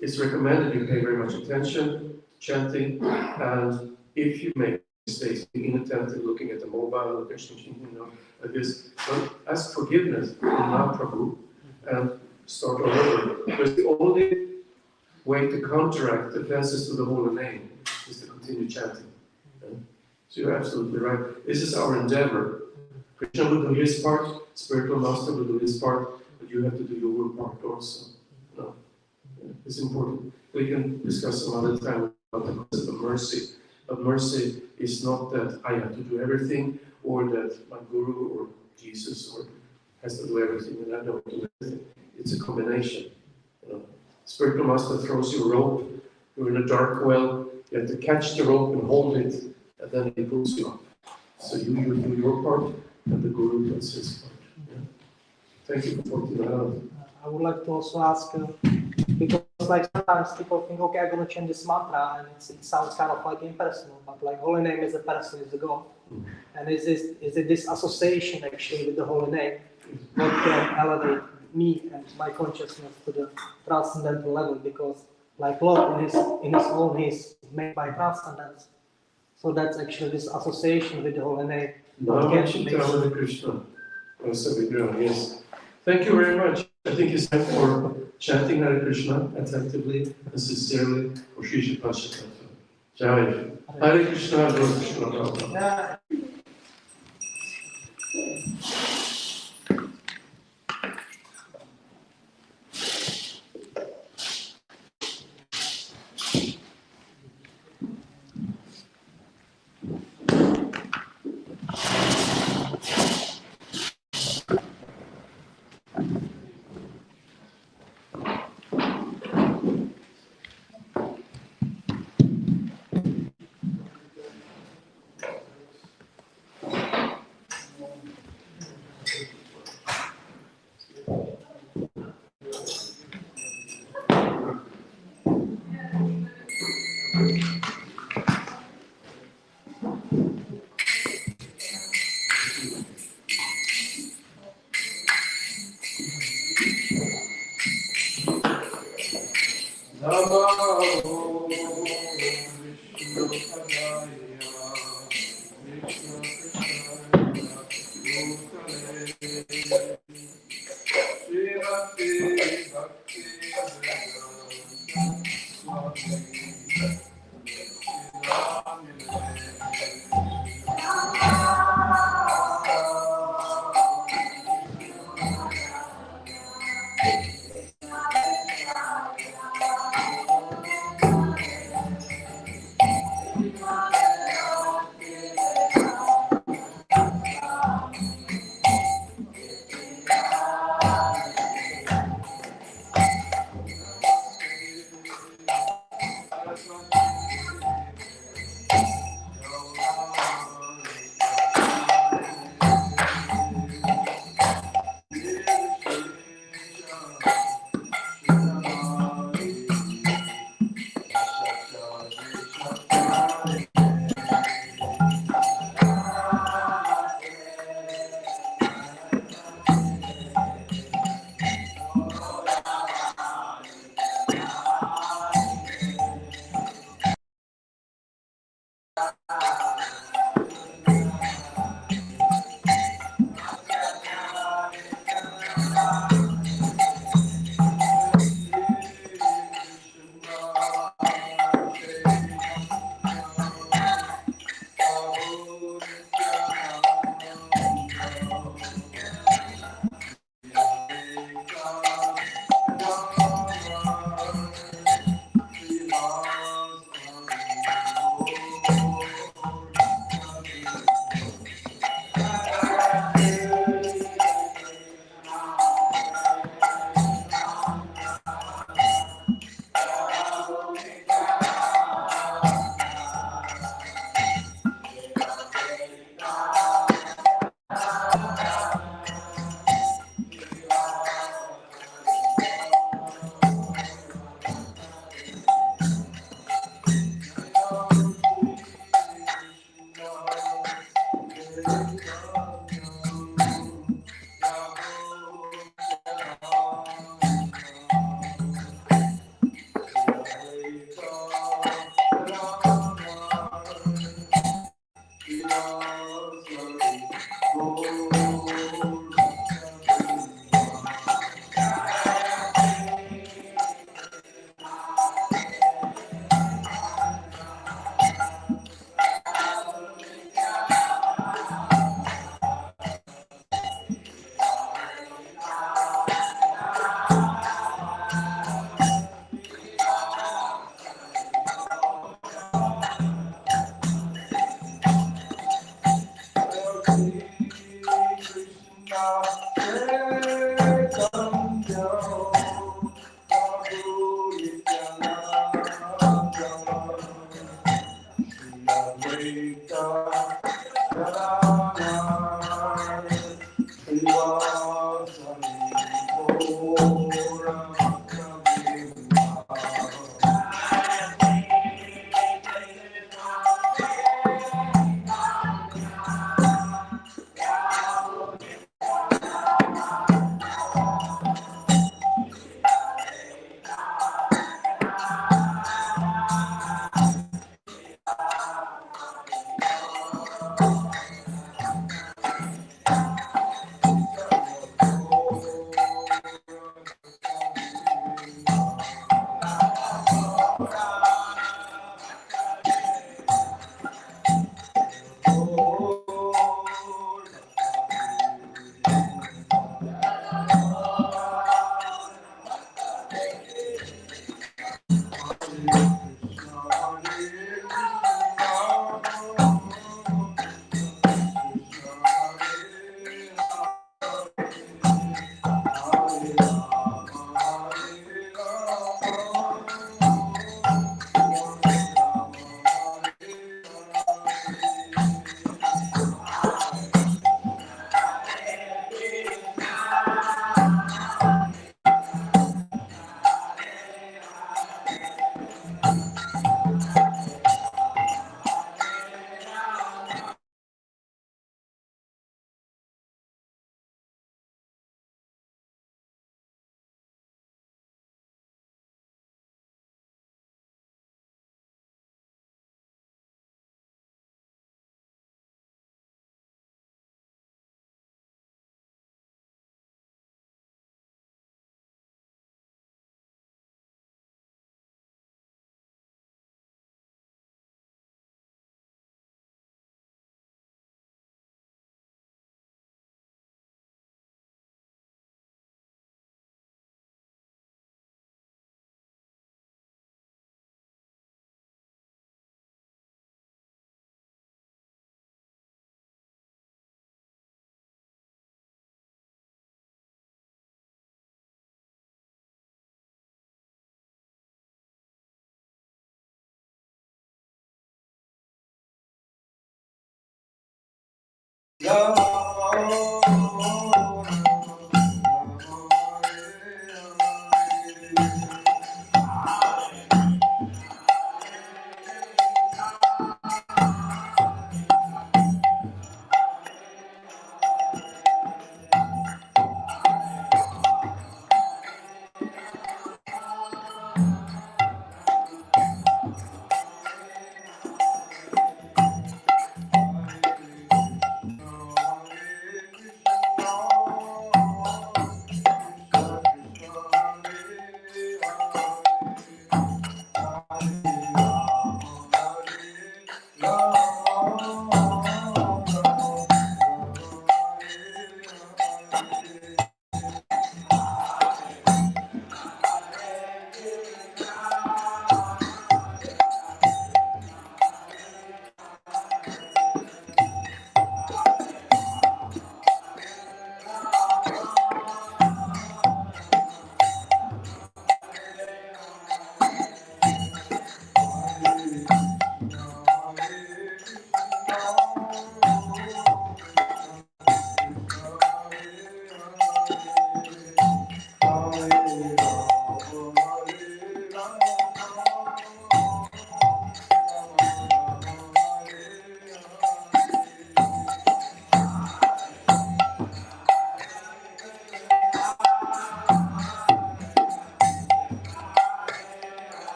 it's recommended you pay very much attention, chanting, and if you make mistakes, being inattentive, looking at the mobile, like this, ask forgiveness from Mahaprabhu and start all over. Because the only way to counteract offenses to the holy name is to continue chanting. So you're absolutely right. This is our endeavor. Krishna will do his part, spiritual master will do his part, but you have to do your part also. It's important. We can discuss some other time about the concept of mercy. But mercy is not that I have to do everything, or that my guru or Jesus has to do everything and I don't do everything. It's a combination. Spiritual master throws you a rope, you're in a dark well, you have to catch the rope and hold it, and then he pulls you up. So you do your part, and the guru does his part. Yeah. Thank you for pointing that out. I would like to also ask, because like sometimes people think, okay, I'm going to change this mantra, and it sounds kind of like impersonal, but like holy name is a person, is a God. And is it this association actually with the holy name what can elevate me and my consciousness to the transcendental level? Because like Lord in his own is made by transcendence. So that's actually this association with the holy name. Hare Krishna. Yes. Thank you very much. I think it's time for chanting Hare Krishna attentively and sincerely for Shri Shri Jai. Hare Krishna, Hare Krishna, Prabhupada.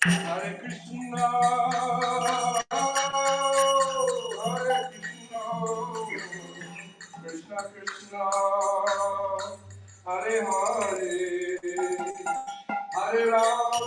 Hare Krishna, Hare Krishna, Krishna Krishna, Hare Hare, Hare Rama,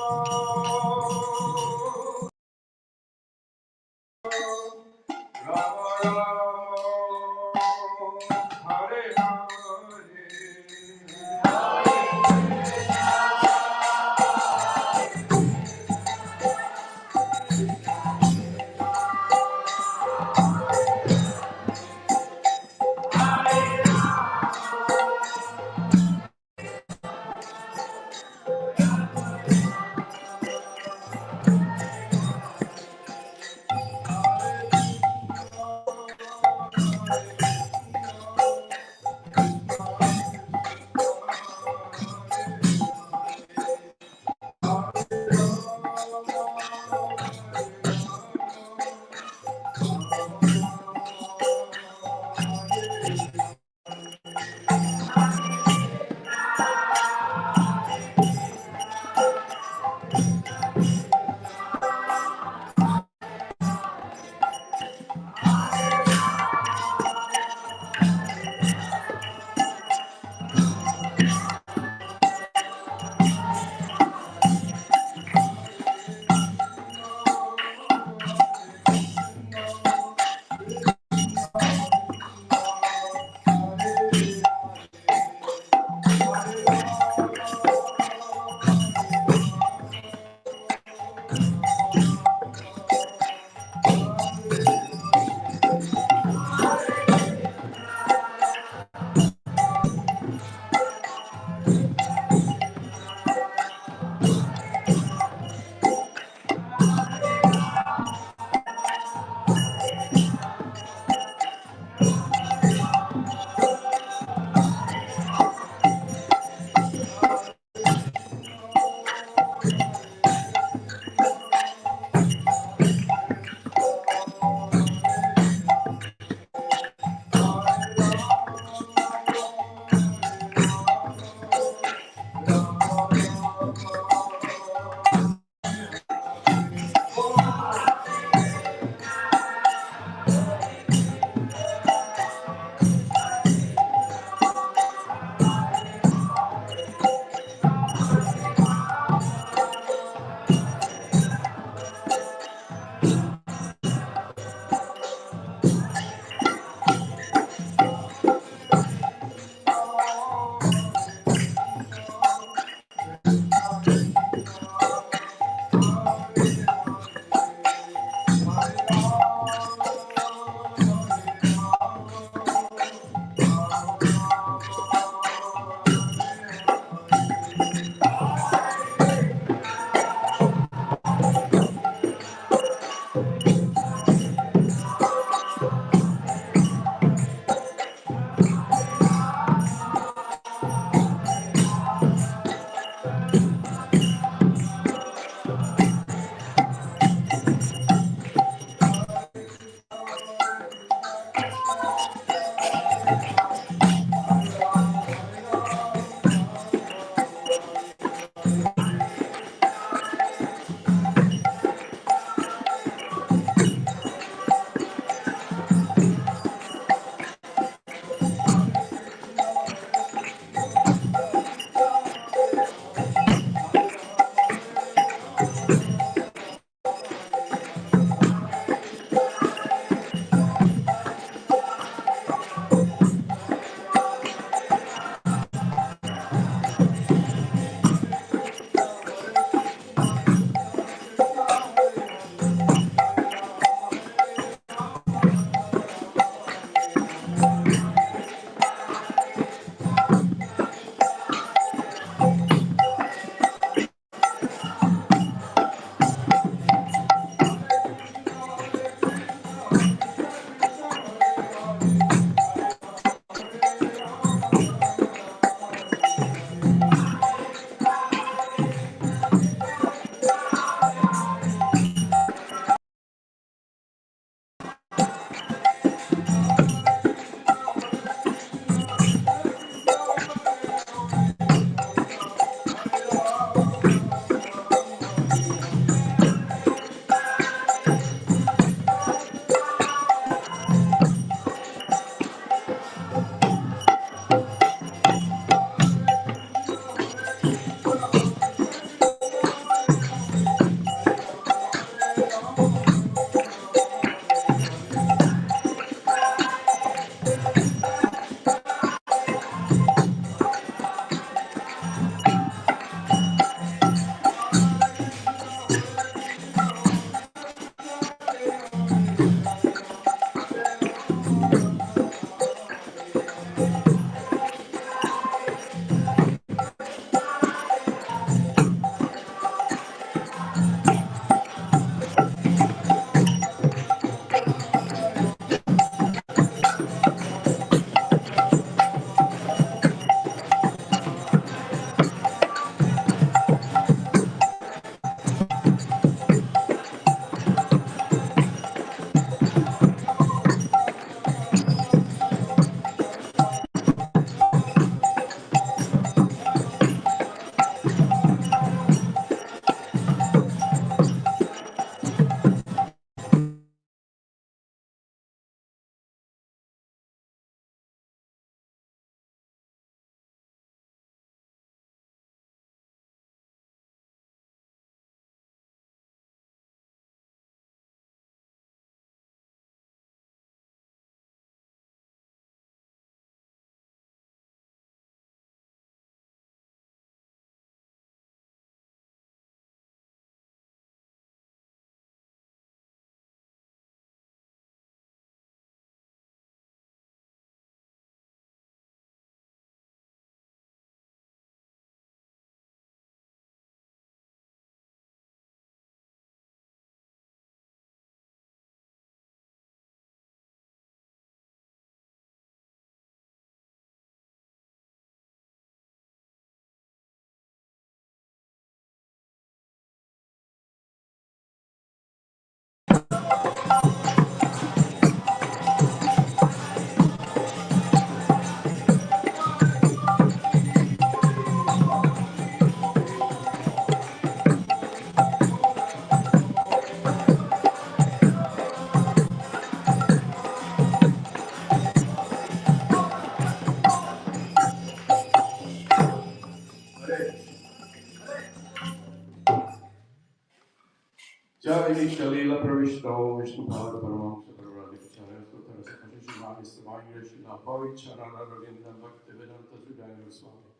Shalila Parishto, Vishnupada Paramahamsa Paravaradikacharya, Sutara Sakashishimani Savangya Shila Pavichara Ravinda Bhaktivedanta Sudhaya Swami.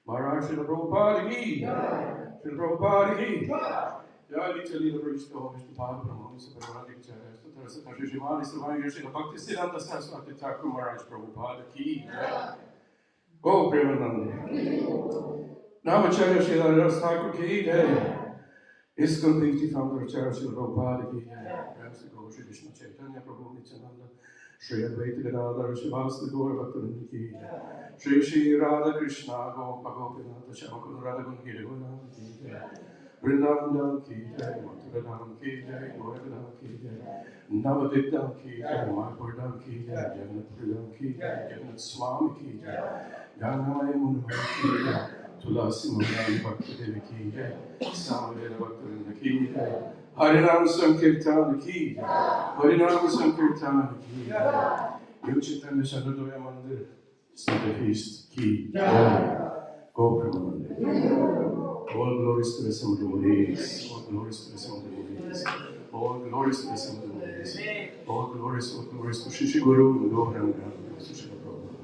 Maharaj Srila Prabhupada ki, Srila Prabhupada ki. Jai Shalila Parishto, Vishnupada Paramahamsa Paravaradikacharya, Sutara Sakashishimani Savangya Shila Bhaktivedanta Saraswati Thakur Maharaj Prabhupada ki. Go Premanande. Namacharya Srila Ras Thakur ki jai. Iskcon Almvik founder Acharya Srila Prabhupada ki jai. Ramsa Guru Shri Krishna Chaitanya Prabhu Nityananda Shri Advaita Gadadhar Shivasadi Gaur Bhaktivinoda ki jai. Shri Shri Radha Krishna Gopa Gopinath Shamakun Radha Gun Giri Gunam ki jai. Vrindavan ki jai. Mathura Dham ki jai. Gorakadam ki jai. Navadip Dham ki jai. Mayapur Dham ki jai. Jagannath Dham ki jai. Jagannath Swami ki jai. Gangamaya Munimaya ki jai. Tulasi Murali Bhakti Devi ki jai. Samaveda Bhaktivinoda ki jai. Harinam Sankirtan ki jai. Harinam Sankirtan ki jai. Yuchitanya Sharadoya Mandir Sunday Feast ki jai. Go Premanande. All glories to the Samadhuris. All glories to the Samadhuris. All glories to the Samadhuris. All glories to Shishi Guru and Gauranga. Sushila Prabhupada.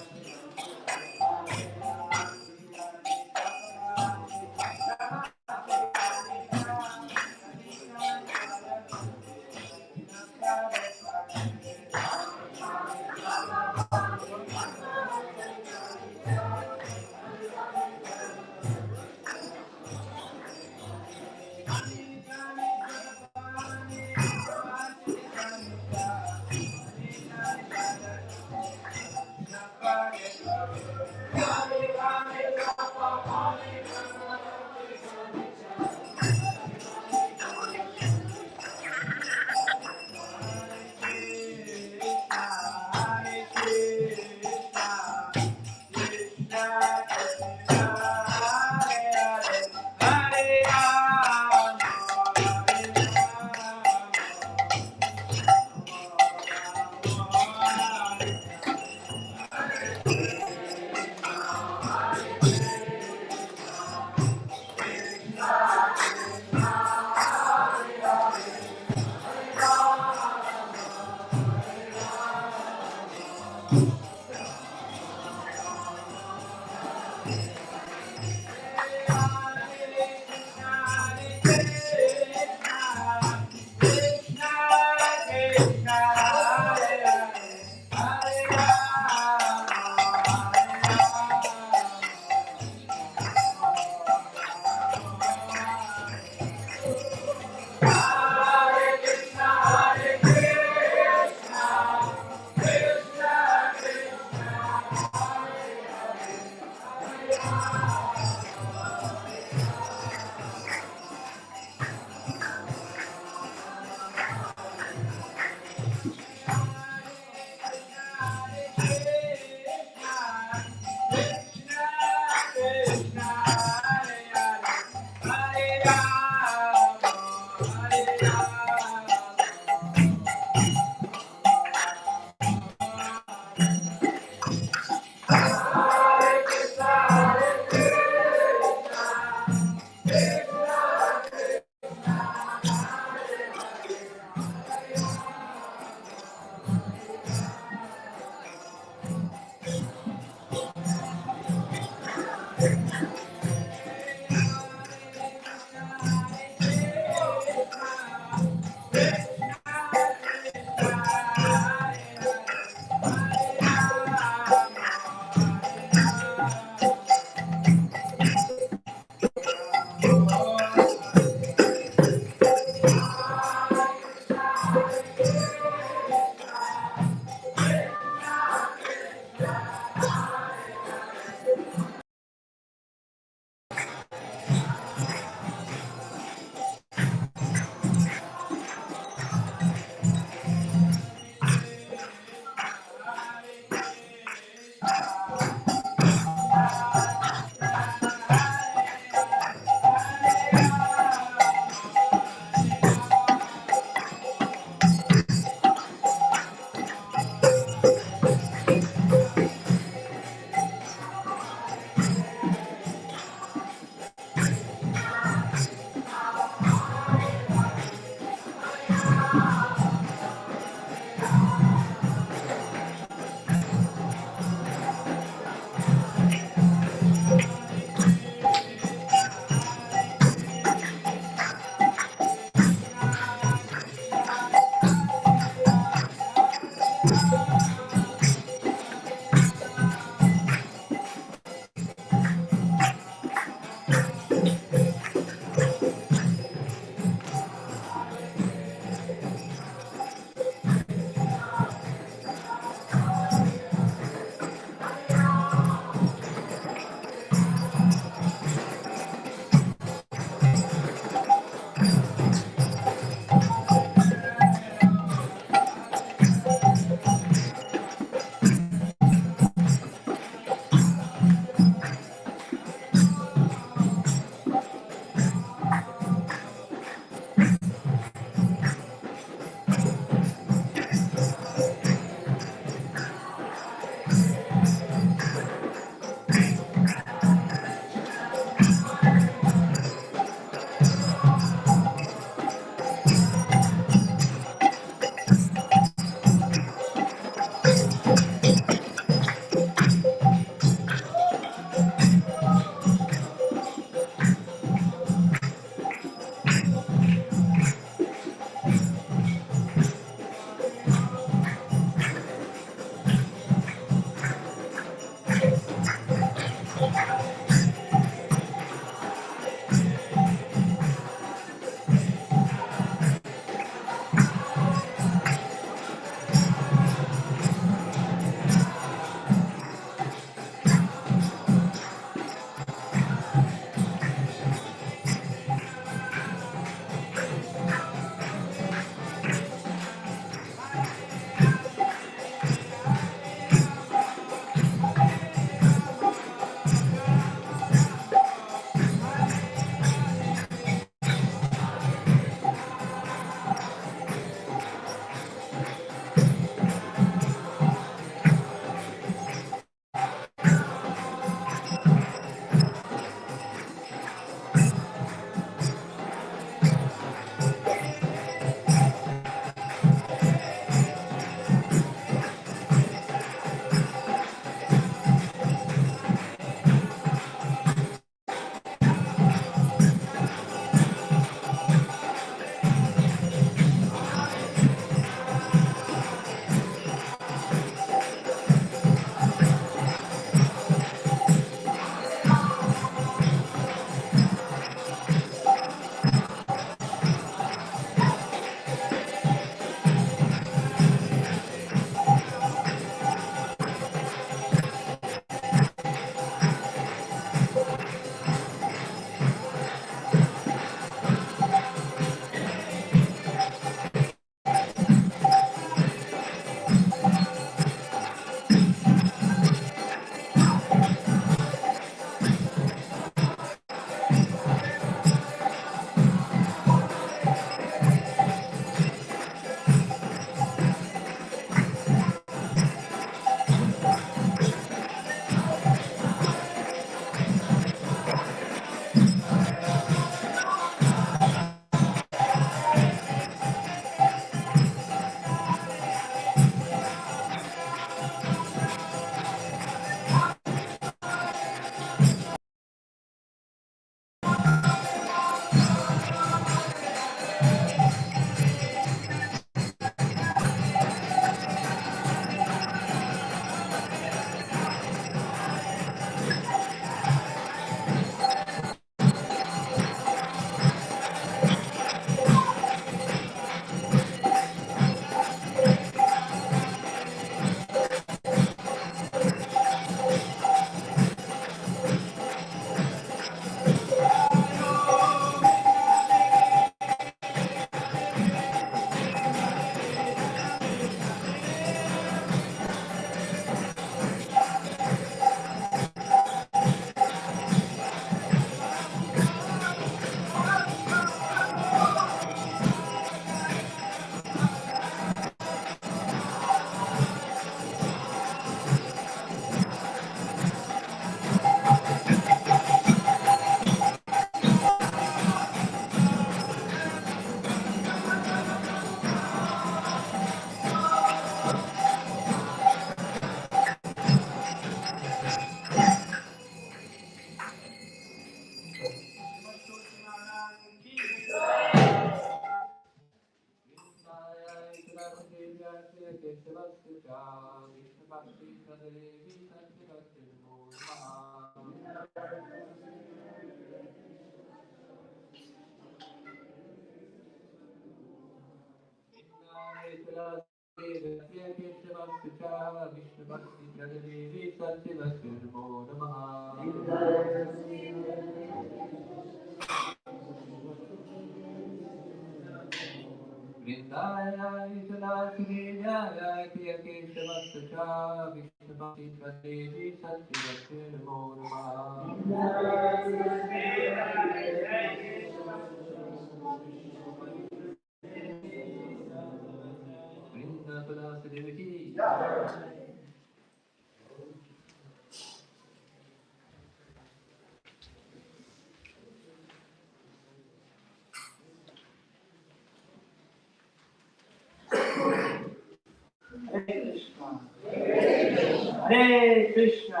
Hare Krishna,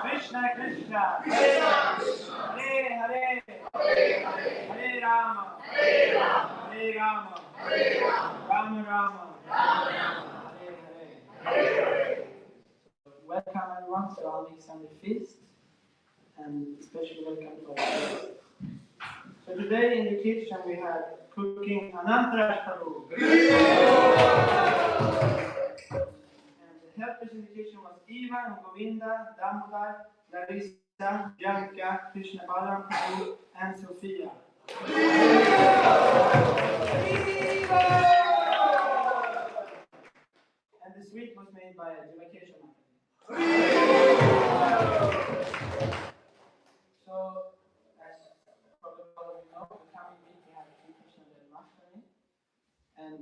Krishna Krishna, Hare Hare, Hare Rama, Hare Rama, Rama Rama, Hare Hare. Welcome everyone to Almvik Sunday Feast, and especially welcome to our guests. So today in the kitchen we have cooking Anantaraj Prabhu. And the helpers in the kitchen was Ivan, Govinda, Damodar, Larissa, Bianca, Krishna Balam Prabhu, and Sophia. And the sweet was made by Devakesha Mata. So, as probably all of you know, the coming week we have Krishna Janmashtami. And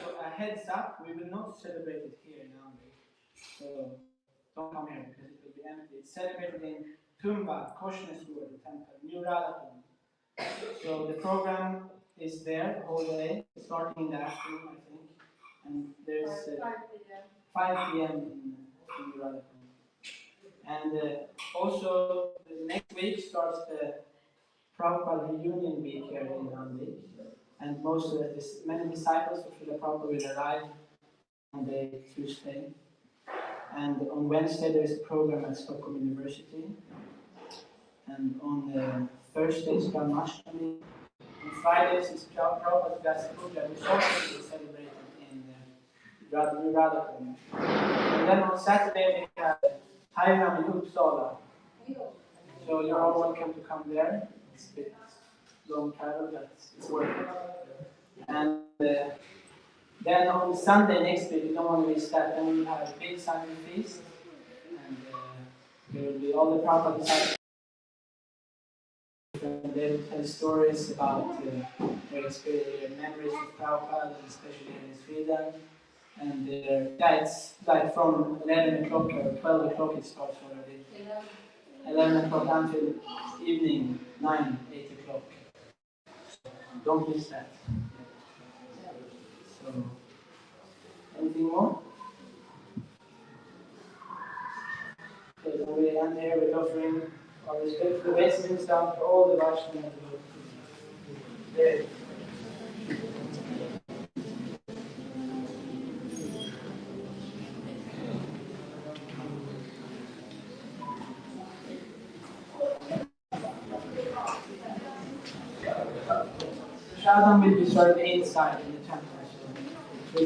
so a heads up, we will not celebrate it here in Almvik. So don't come here because it will be empty. It's celebrated in Tumba, Koshneswar temple, New Radhakund. So the program is there the whole day, starting in the afternoon, I think. And there's 5 p.m. in New Radhakund. And also the next week starts the Prabhupada reunion week here in Almvik. And many disciples of Srila Prabhupada will arrive on Tuesday. And on Wednesday there is a program at Stockholm University. And on Thursday is Janmashtami. On Fridays is Prabhupada's Vyasa Puja, which also is celebrated in New Radhakund. And then on Saturday we have Thailand in Uppsala. So you're all welcome to come there. It's a bit long travel, but it's worth it. And then on Sunday next week, we don't want to miss that. Then we'll have a big Sunday feast. And there will be all the Prabhupada disciples. They will tell stories about their memories of Prabhupada, especially in Sweden. And it's like from 11 o'clock or 12 o'clock it starts already. 11 o'clock until evening, 9, 8 o'clock. Don't miss that. So, anything more? Okay, then we end here with offering our respectful obeisances down to all the Vaishnavas. There. Prasadam will be served inside in the temple. So,